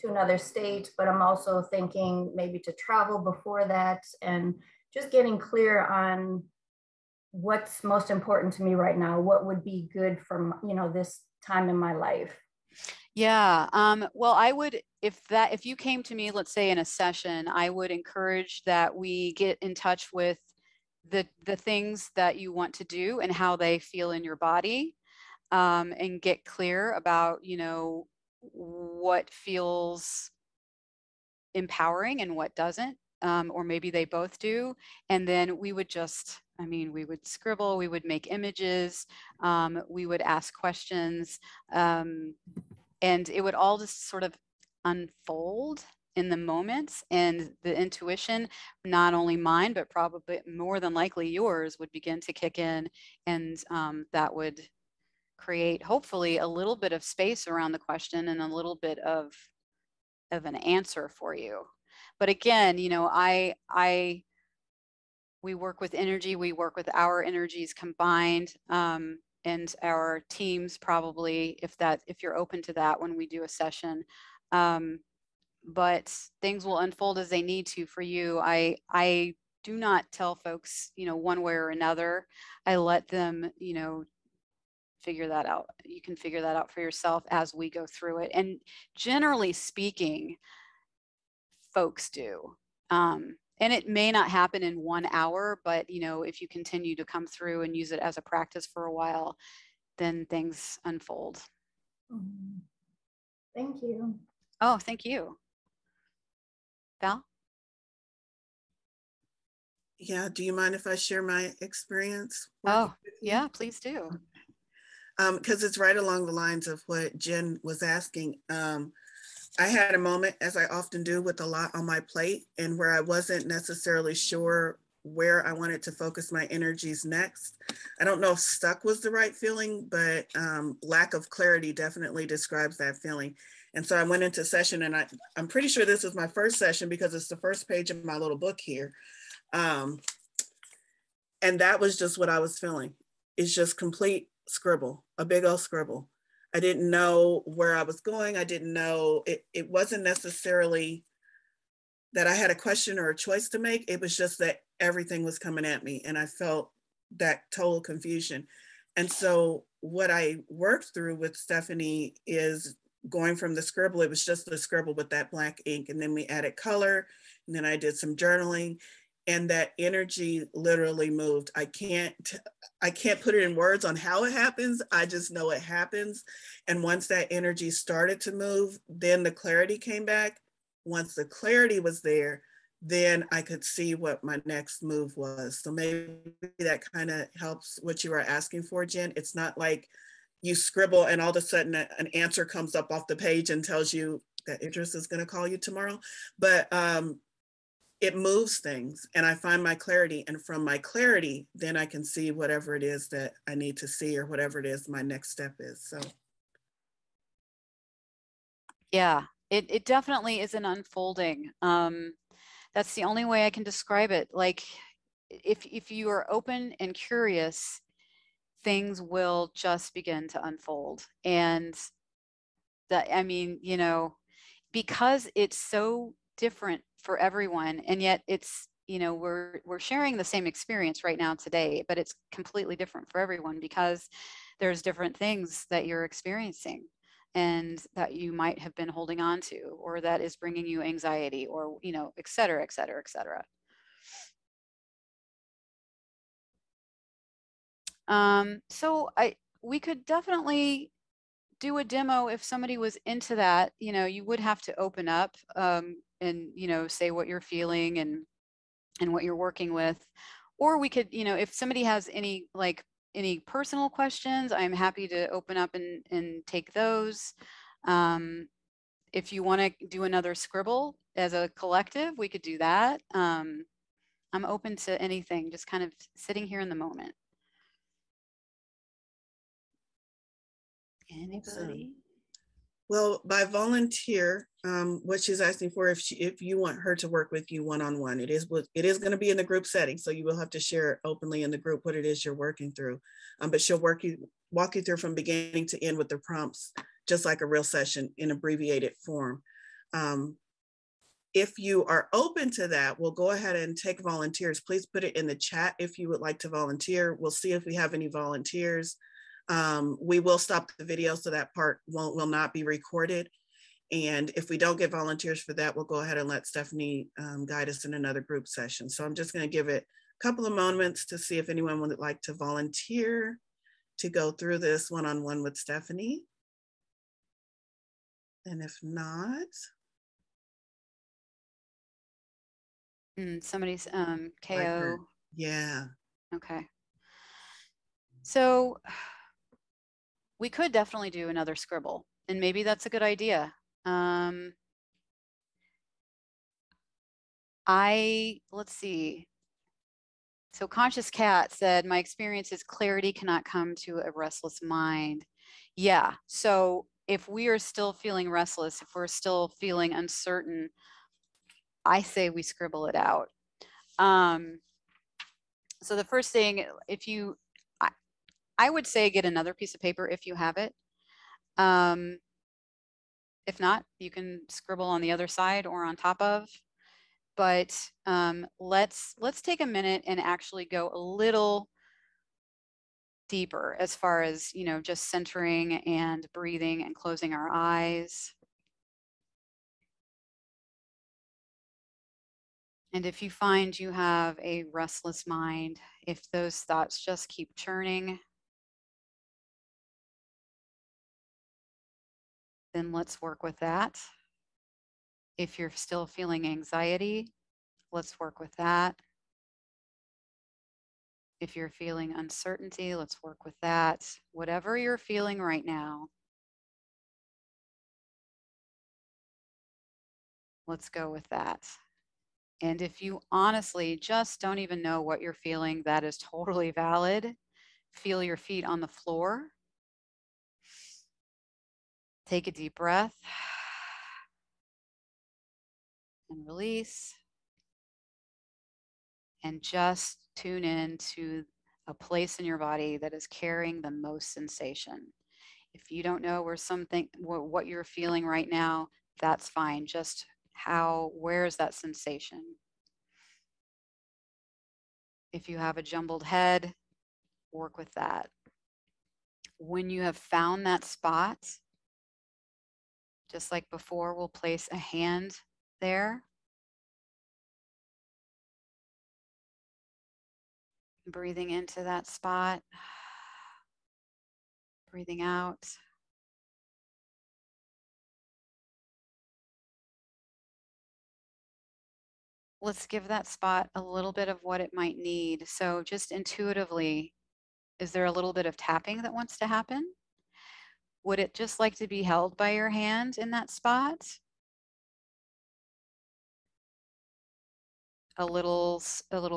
to another state, but I'm also thinking maybe to travel before that, and just getting clear on what's most important to me right now. What would be good for, this time in my life? Yeah. Well, I would, if you came to me, let's say in a session, I would encourage that we get in touch with the things that you want to do and how they feel in your body, and get clear about, what feels empowering and what doesn't, or maybe they both do. And then we would just, we would scribble, we would make images, we would ask questions, and it would all just sort of unfold in the moments, and the intuition, not only mine, but probably more than likely yours, would begin to kick in. And that would create hopefully a little bit of space around the question and a little bit of an answer for you. But again, we work with energy, we work with our energies combined, and our teams probably, if you're open to that when we do a session. But things will unfold as they need to for you. I do not tell folks, one way or another. I let them, figure that out. You can figure that out for yourself as we go through it. And generally speaking, folks do. And it may not happen in 1 hour, but if you continue to come through and use it as a practice for a while, then things unfold. Thank you. Oh, thank you. Val? Yeah, do you mind if I share my experience? Oh, yeah, please do. Because it's right along the lines of what Jen was asking. I had a moment, as I often do, with a lot on my plate, and where I wasn't necessarily sure where I wanted to focus my energies next. I don't know if stuck was the right feeling, but lack of clarity definitely describes that feeling. And so I went into session, and I'm pretty sure this is my first session because it's the first page of my little book here. And that was just what I was feeling. It's just complete scribble, a big old scribble. I didn't know where I was going. I didn't know, it wasn't necessarily that I had a question or a choice to make. It was just that everything was coming at me, and I felt that total confusion. And so what I worked through with Stephanie is going from the scribble. It was just the scribble with that black ink, and then we added color, and then I did some journaling, and that energy literally moved. I can't put it in words on how it happens. I just know it happens. And once that energy started to move, then the clarity came back. Once the clarity was there, then I could see what my next move was. So maybe that kind of helps what you were asking for, Jen. It's not like you scribble and all of a sudden an answer comes up off the page and tells you that Idris is going to call you tomorrow. But it moves things, and I find my clarity. And from my clarity, then I can see whatever it is that I need to see, or whatever it is my next step is. So. Yeah, it definitely is an unfolding. That's the only way I can describe it. Like if you are open and curious, things will just begin to unfold. And that, because it's so different for everyone, and yet it's you know, we're sharing the same experience right now today, but it's completely different for everyone because there's different things that you're experiencing and that you might have been holding on to, or that is bringing you anxiety, or, you know, et cetera, et cetera, et cetera. So we could definitely do a demo if somebody was into that. You know, you would have to open up and, you know, say what you're feeling and what you're working with. Or we could, you know, if somebody has any personal questions, I'm happy to open up and take those. If you want to do another scribble as a collective, we could do that. I'm open to anything, just kind of sitting here in the moment. Anybody? Well, by volunteer, what she's asking for, if you want her to work with you one-on-one, it is going to be in the group setting, so you will have to share openly in the group what it is you're working through. But she'll walk you through from beginning to end with the prompts, just like a real session in abbreviated form. If you are open to that, we'll go ahead and take volunteers. Please put it in the chat if you would like to volunteer. We'll see if we have any volunteers. We will stop the video, so that part will not be recorded. And if we don't get volunteers for that, we'll go ahead and let Stephanie guide us in another group session. So I'm just going to give it a couple of moments to see if anyone would like to volunteer to go through this one-on-one with Stephanie. And if not, Somebody's KO. Yeah. Okay. So we could definitely do another scribble, and maybe that's a good idea. Let's see. So Conscious Cat said, my experience is clarity cannot come to a restless mind. Yeah. So if we are still feeling restless, if we're still feeling uncertain, I say we scribble it out. So the first thing, I would say get another piece of paper if you have it. If not, you can scribble on the other side or on top of. But let's take a minute and actually go a little deeper as far as, you know, just centering and breathing and closing our eyes. And if you find you have a restless mind, if those thoughts just keep churning, then let's work with that. If you're still feeling anxiety, let's work with that. If you're feeling uncertainty, let's work with that. Whatever you're feeling right now, let's go with that. And if you honestly just don't even know what you're feeling, that is totally valid. Feel your feet on the floor. Take a deep breath and release. And just tune in to a place in your body that is carrying the most sensation. If you don't know what you're feeling right now, that's fine. Just where is that sensation? If you have a jumbled head, work with that. When you have found that spot, just like before, we'll place a hand there. Breathing into that spot, breathing out. Let's give that spot a little bit of what it might need. So just intuitively, is there a little bit of tapping that wants to happen? Would it just like to be held by your hand in that spot? A little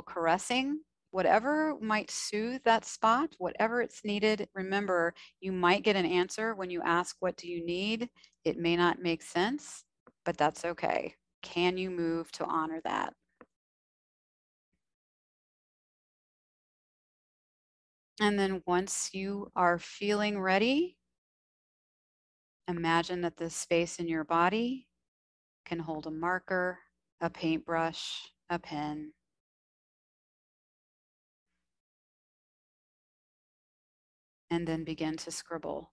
caressing, whatever might soothe that spot, whatever it's needed. Remember, you might get an answer when you ask, what do you need? It may not make sense, but that's okay. Can you move to honor that? And then once you are feeling ready, imagine that this space in your body can hold a marker, a paintbrush, a pen, and then begin to scribble.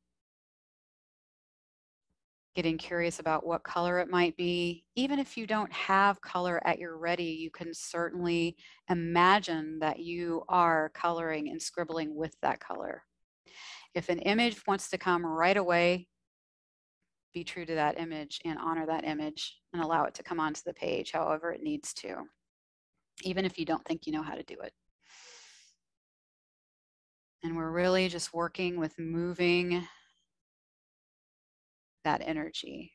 Getting curious about what color it might be. Even if you don't have color at your ready, you can certainly imagine that you are coloring and scribbling with that color. If an image wants to come right away, be true to that image and honor that image and allow it to come onto the page however it needs to, even if you don't think you know how to do it. And we're really just working with moving that energy.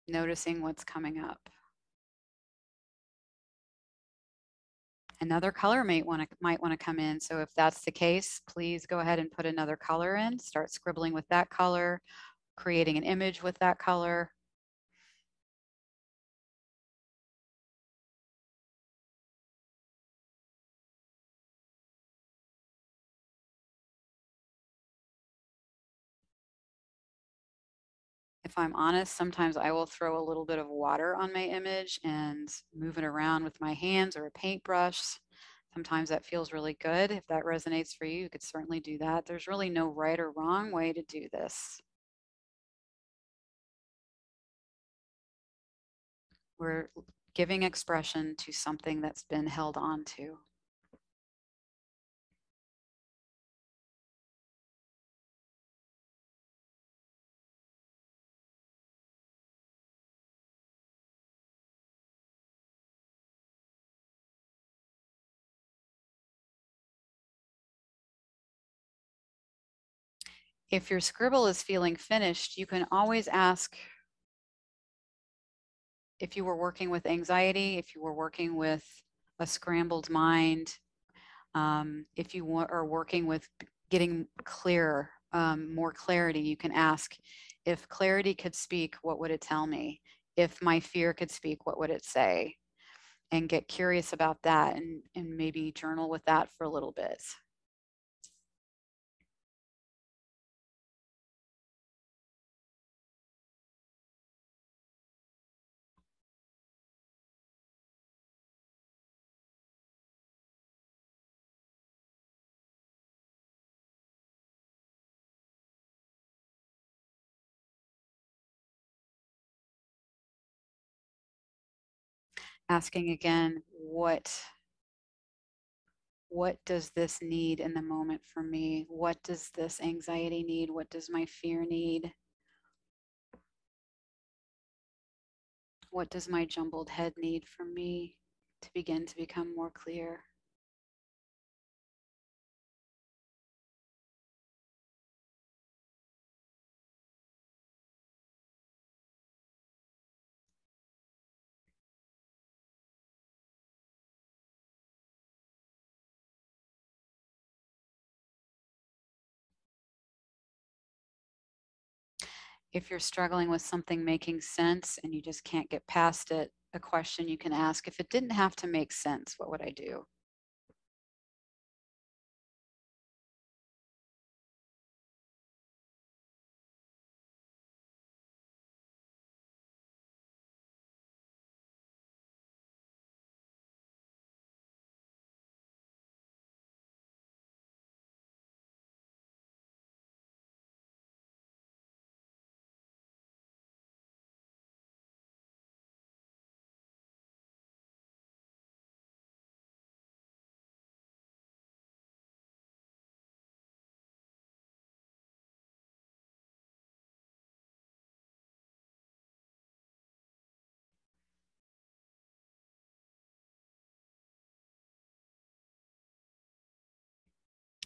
Noticing what's coming up. Another color might want to come in. So if that's the case, please go ahead and put another color in. Start scribbling with that color, creating an image with that color. If I'm honest, sometimes I will throw a little bit of water on my image and move it around with my hands or a paintbrush. Sometimes that feels really good. If that resonates for you, you could certainly do that. There's really no right or wrong way to do this. We're giving expression to something that's been held on to. If your scribble is feeling finished, you can always ask, if you were working with anxiety, if you were working with a scrambled mind, if you are working with getting clearer, more clarity, you can ask, if clarity could speak, what would it tell me? If my fear could speak, what would it say? And get curious about that and maybe journal with that for a little bit. Asking again, what does this need in the moment for me? What does this anxiety need? What does my fear need? What does my jumbled head need from me to begin to become more clear? If you're struggling with something making sense and you just can't get past it, a question you can ask, if it didn't have to make sense, what would I do?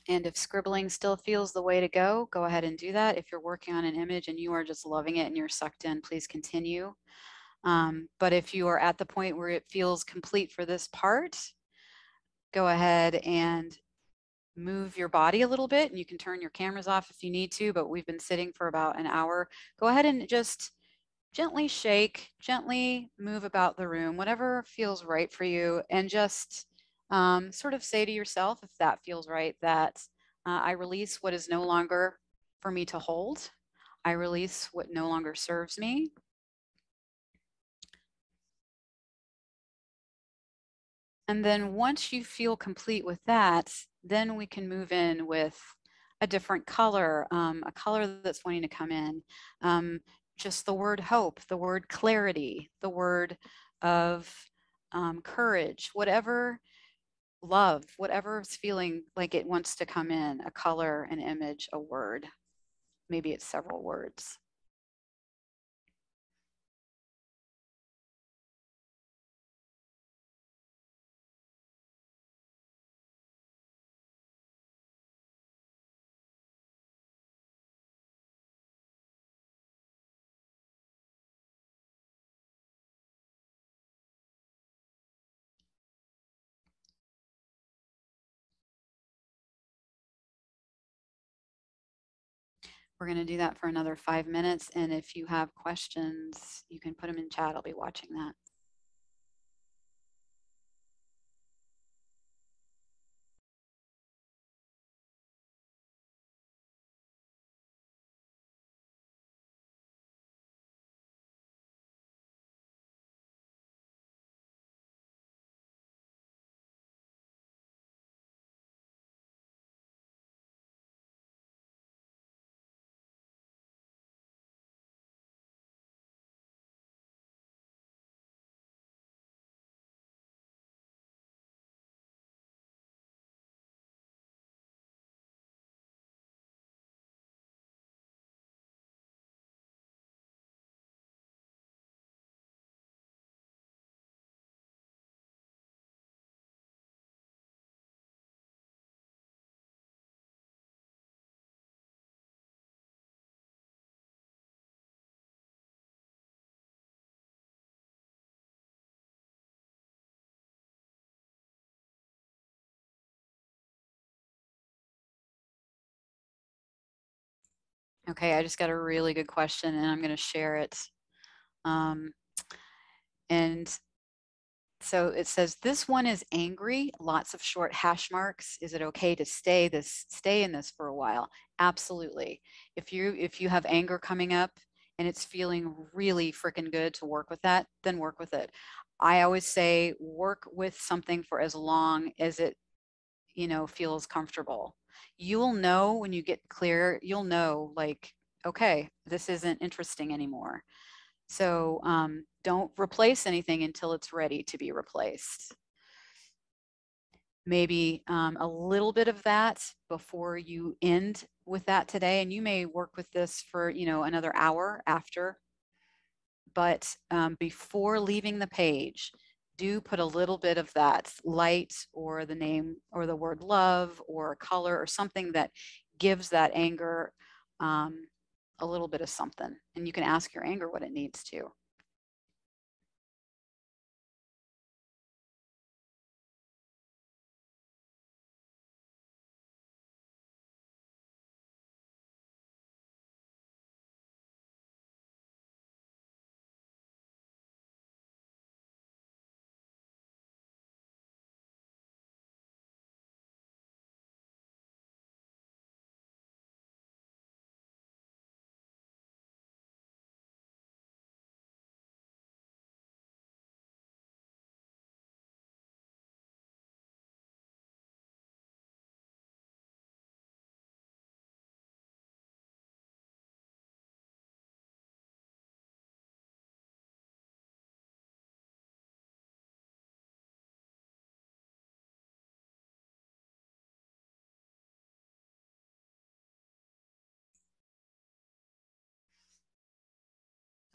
And if scribbling still feels the way to go ahead and do that. If you're working on an image and you are just loving it and you're sucked in, please continue. But if you are at the point where it feels complete for this part, go ahead and move your body a little bit, and you can turn your cameras off if you need to, but we've been sitting for about an hour. Go ahead and just gently shake, gently move about the room, whatever feels right for you, and just sort of say to yourself, if that feels right, that I release what is no longer for me to hold. I release what no longer serves me. And then once you feel complete with that, then we can move in with a different color, a color that's wanting to come in. Just the word hope, the word clarity, the word of courage, whatever, love, whatever is feeling like it wants to come in, a color, an image, a word. Maybe it's several words. We're going to do that for another 5 minutes. And if you have questions, you can put them in chat. I'll be watching that. Okay, I just got a really good question and I'm going to share it. And so it says, this one is angry, lots of short hash marks. Is it okay to stay in this for a while? Absolutely. If you have anger coming up and it's feeling really freaking good to work with that, then work with it. I always say work with something for as long as it, feels comfortable. You'll know when you get clear, you'll know like, okay, this isn't interesting anymore. So don't replace anything until it's ready to be replaced. Maybe a little bit of that before you end with that today. And you may work with this for, another hour after. But before leaving the page, do put a little bit of that light or the name or the word love or color or something that gives that anger a little bit of something. And you can ask your anger what it needs to.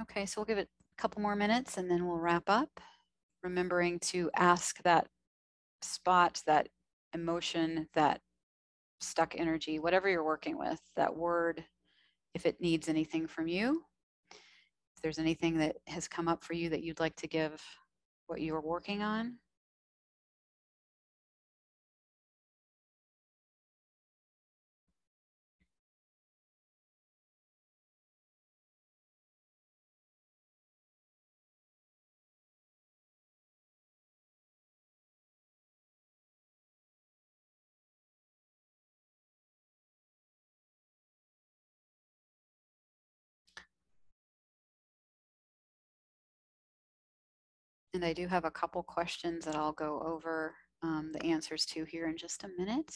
Okay, so we'll give it a couple more minutes and then we'll wrap up. Remembering to ask that spot, that emotion, that stuck energy, whatever you're working with, that word, if it needs anything from you, if there's anything that has come up for you that you'd like to give what you are working on. And I do have a couple questions that I'll go over the answers to here in just a minute.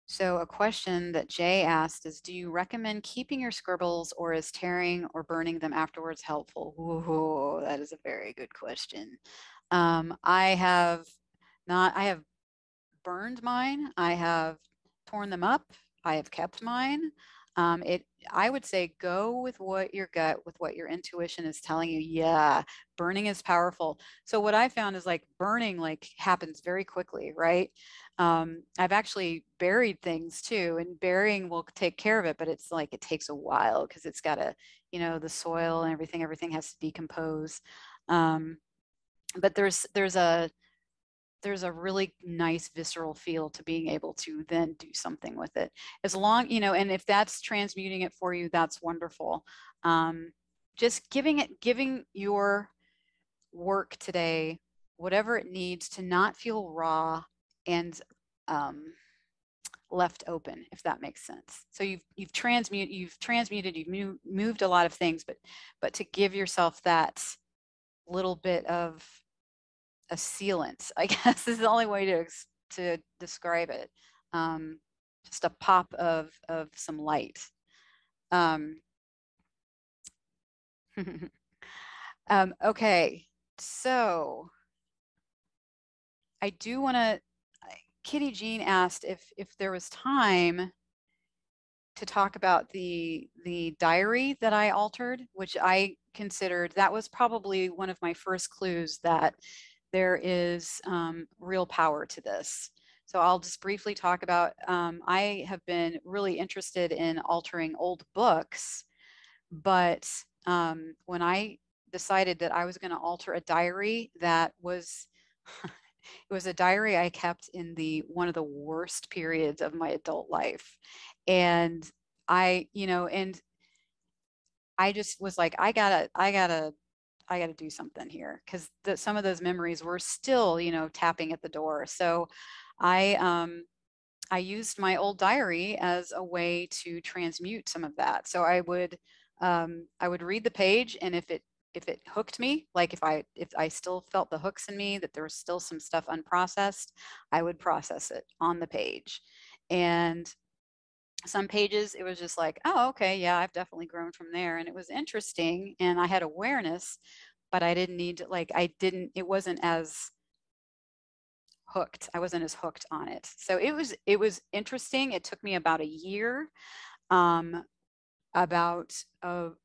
So a question that Jay asked is, do you recommend keeping your scribbles, or is tearing or burning them afterwards helpful? Ooh, that is a very good question. I have burned mine. I have torn them up. I have kept mine. I would say go with what your gut, with what your intuition is telling you. Yeah, burning is powerful. So what I found is like burning like happens very quickly, right? I've actually buried things too, and burying will take care of it, but it's like it takes a while because it's got to, you know, the soil and everything has to decompose. But there's a really nice visceral feel to being able to then do something with it, as long, you know, and if that's transmuting it for you, that's wonderful. Just giving your work today whatever it needs to not feel raw and left open, if that makes sense. So you've transmuted, you've moved a lot of things, but to give yourself that little bit of a sealant, I guess, is the only way to describe it. Just a pop of some light. Okay, so I do want to. Kitty Jean asked if there was time to talk about the diary that I altered, which I considered that was probably one of my first clues that there is real power to this. So I'll just briefly talk about, I have been really interested in altering old books, but when I decided that I was going to alter a diary that was, it was a diary I kept in one of the worst periods of my adult life. And I just was like, I gotta do something here, because some of those memories were still, you know, tapping at the door. So I used my old diary as a way to transmute some of that. So I would read the page, and if it hooked me, like if I still felt the hooks in me, that there was still some stuff unprocessed, I would process it on the page. And some pages, it was just like, oh, okay, yeah, I've definitely grown from there. And it was interesting, and I had awareness, but I didn't need to, like, it wasn't as hooked. I wasn't as hooked on it. So it was interesting. It took me about a year, about, I'm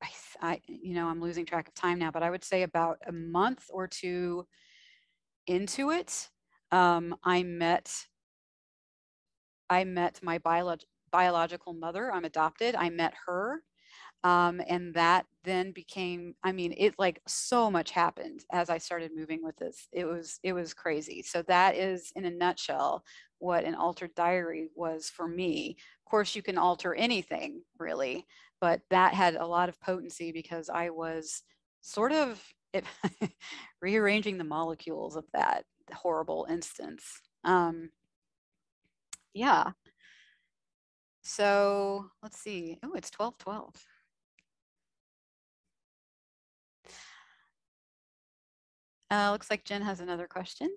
losing track of time now, but I would say about a month or two into it, I met my biological mother. I'm adopted. I met her. And that then became, it like so much happened as I started moving with this. It was crazy. So that is, in a nutshell, what an altered diary was for me. Of course, you can alter anything really, but that had a lot of potency because I was sort of rearranging the molecules of that horrible instance. Yeah. So let's see. Oh, it's 12:12. Looks like Jen has another question.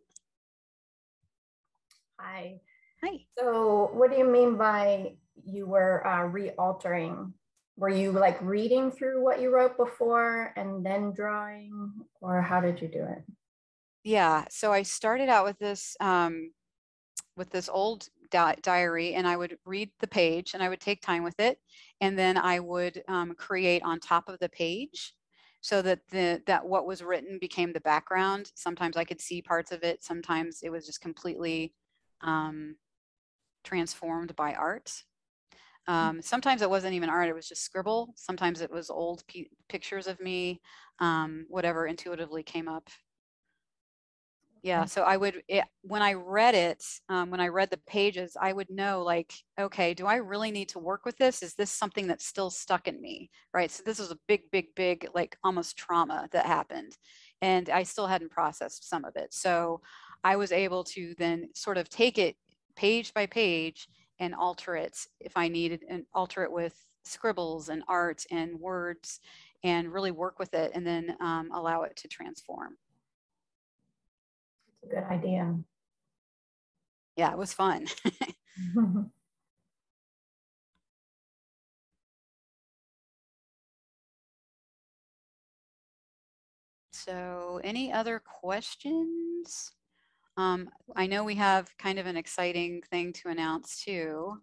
Hi. Hi. So what do you mean by you were re-altering? Were you like reading through what you wrote before and then drawing, or how did you do it? Yeah, so I started out with this old diary, and I would read the page and I would take time with it. And then I would create on top of the page, so that that what was written became the background. Sometimes I could see parts of it. Sometimes it was just completely transformed by art. Sometimes it wasn't even art, it was just scribble. Sometimes it was old pictures of me, whatever intuitively came up. Yeah, so when I read it, when I read the pages, I would know, like, okay, do I really need to work with this? Is this something that's still stuck in me, right? So this was a big, big, big, like almost trauma that happened, and I still hadn't processed some of it. So I was able to then sort of take it page by page and alter it if I needed, and alter it with scribbles and art and words, and really work with it, and then allow it to transform. It's a good idea. Yeah, it was fun. So any other questions? I know we have kind of an exciting thing to announce too.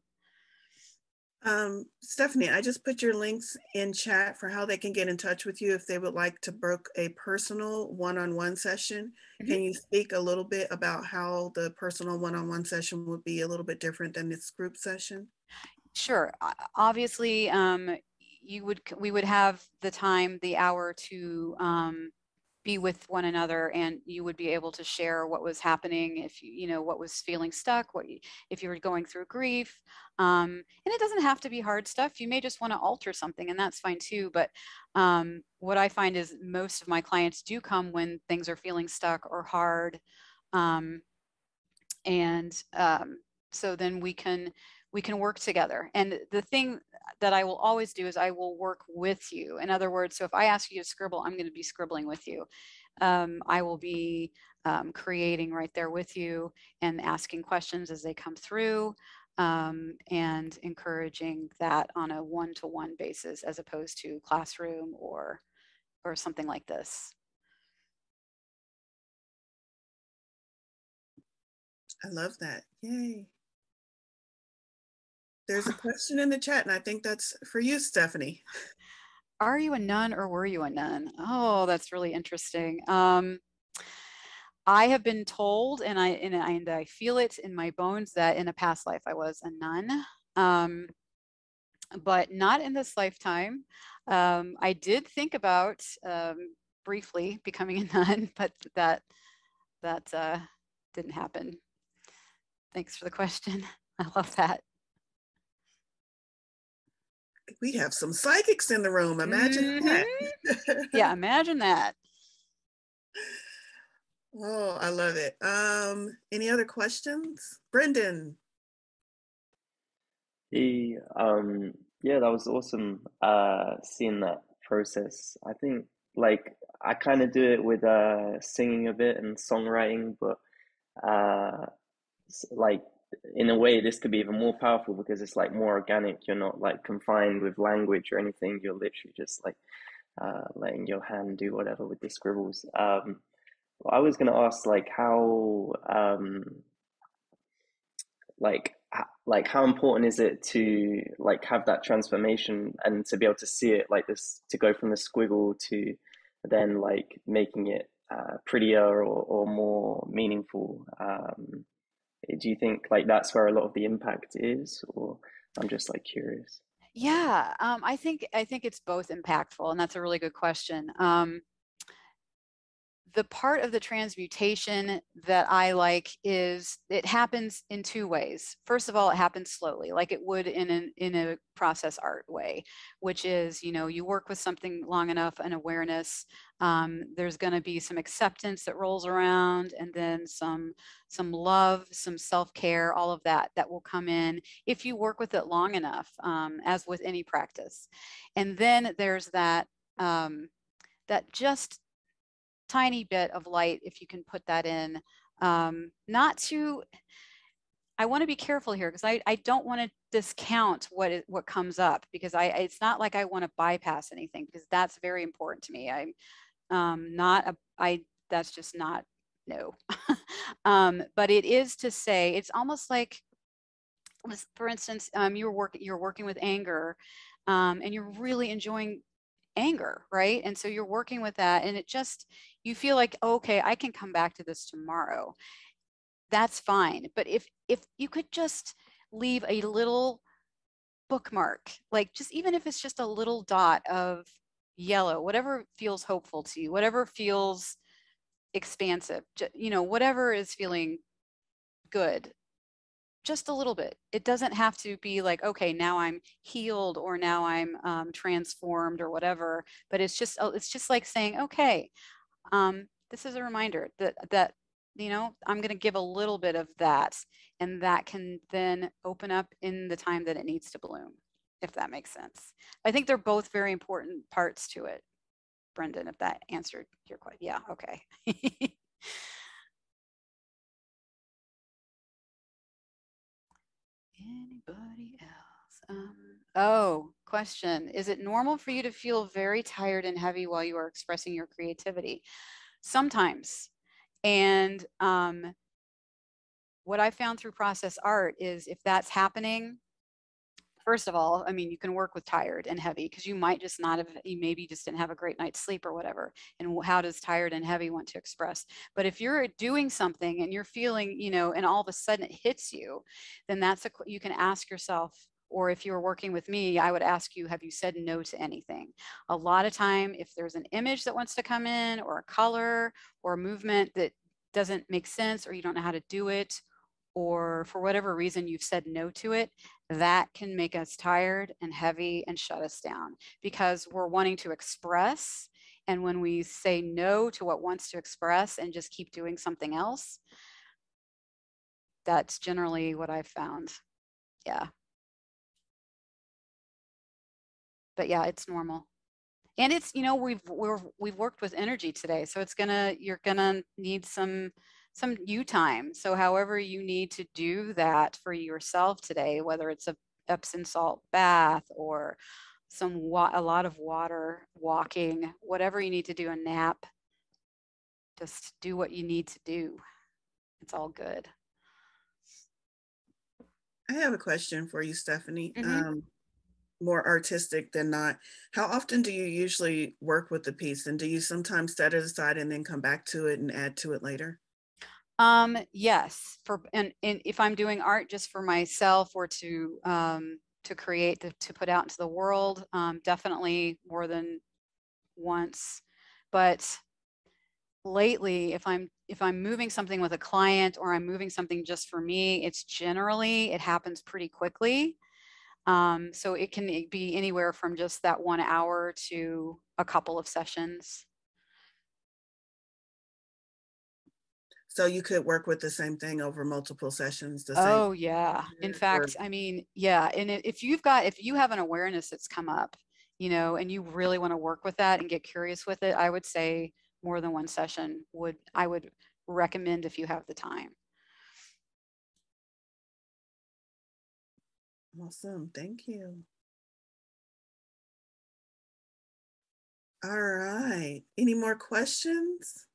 Stephanie, I just put your links in chat for how they can get in touch with you if they would like to book a personal one-on-one session. Mm-hmm. Can you speak a little bit about how the personal one-on-one session would be a little bit different than this group session? Sure. Obviously, we would have the time, the hour to be with one another, and you would be able to share what was happening, if you know what was feeling stuck, if you were going through grief, and it doesn't have to be hard stuff. You may just want to alter something, and that's fine too. But what I find is most of my clients do come when things are feeling stuck or hard, so then we can work together. And the thing that I will always do is I will work with you. In other words, so if I ask you to scribble, I'm going to be scribbling with you. I will be creating right there with you and asking questions as they come through, and encouraging that on a one-to-one basis, as opposed to classroom or something like this. I love that. Yay. There's a question in the chat, and I think that's for you, Stephanie. Are you a nun or were you a nun? Oh, that's really interesting. I have been told, and I feel it in my bones, that in a past life I was a nun, but not in this lifetime. I did think about briefly becoming a nun, but that didn't happen. Thanks for the question. I love that. We have some psychics in the room. Imagine that. Yeah, imagine that. Oh, I love it. Any other questions? Brendan. Yeah, that was awesome, seeing that process. I think like I kind of do it with singing a bit and songwriting, but like in a way this could be even more powerful because it's like more organic. You're not like confined with language or anything. You're literally just like letting your hand do whatever with the scribbles. I was gonna ask like how like how important is it to like have that transformation and to be able to see it like this, to go from the squiggle to then like making it prettier or more meaningful? Do you think like that's where a lot of the impact is, or I'm just like curious? Yeah, I think it's both impactful, and that's a really good question. The part of the transmutation that I like is it happens in two ways. First of all, it happens slowly, like it would in a process art way, which is, you know, you work with something long enough, an awareness, there's going to be some acceptance that rolls around, and then some love, some self-care, all of that will come in if you work with it long enough, as with any practice. And then there's that that just tiny bit of light, if you can put that in, not to, I want to be careful here because I don't want to discount what comes up, because it's not like I want to bypass anything, because that's very important to me. I'm that's just not, no. But it is to say, it's almost like, for instance, you're working with anger, and you're really enjoying anger, right? And so you're working with that, and you feel like, okay, I can come back to this tomorrow. That's fine. But if you could just leave a little bookmark, like just even if it's just a little dot of yellow, whatever feels hopeful to you, whatever feels expansive, you know, whatever is feeling good, just a little bit. It doesn't have to be like, okay, now I'm healed, or now I'm transformed, or whatever. But it's just like saying, okay, this is a reminder that you know, I'm going to give a little bit of that, and that can then open up in the time that it needs to bloom, if that makes sense. I think they're both very important parts to it. Brendan, if that answered your question. Yeah, okay. Anybody else? Oh, question. Is it normal for you to feel very tired and heavy while you are expressing your creativity? Sometimes. And what I found through process art is if that's happening, first of all, I mean, you can work with tired and heavy because you might just not have, you maybe just didn't have a great night's sleep or whatever. And how does tired and heavy want to express? But if you're doing something and you're feeling, you know, and all of a sudden it hits you, then that's you can ask yourself, or if you were working with me, I would ask you, have you said no to anything? A lot of time, if there's an image that wants to come in, or a color or a movement that doesn't make sense, or you don't know how to do it, or for whatever reason you've said no to it, that can make us tired and heavy and shut us down because we're wanting to express. And when we say no to what wants to express and just keep doing something else, that's generally what I've found. Yeah. But yeah, it's normal. And it's, you know, we've worked with energy today, so it's you're gonna need some you time. So however you need to do that for yourself today, whether it's a Epsom salt bath or a lot of water, walking, whatever you need to do, a nap, just do what you need to do. It's all good. I have a question for you, Stephanie. Mm-hmm. More artistic than not. How often do you usually work with the piece, and do you sometimes set it aside and then come back to it and add to it later? Yes, and if I'm doing art just for myself or to create, to put out into the world, definitely more than once. But lately, if I'm moving something with a client or I'm moving something just for me, it happens pretty quickly. So it can be anywhere from just that 1 hour to a couple of sessions. So you could work with the same thing over multiple sessions. Oh yeah. In fact, I mean, yeah. And if you have an awareness that's come up, you know, and you really want to work with that and get curious with it, I would say more than one session I would recommend if you have the time. Awesome. Thank you. All right. Any more questions?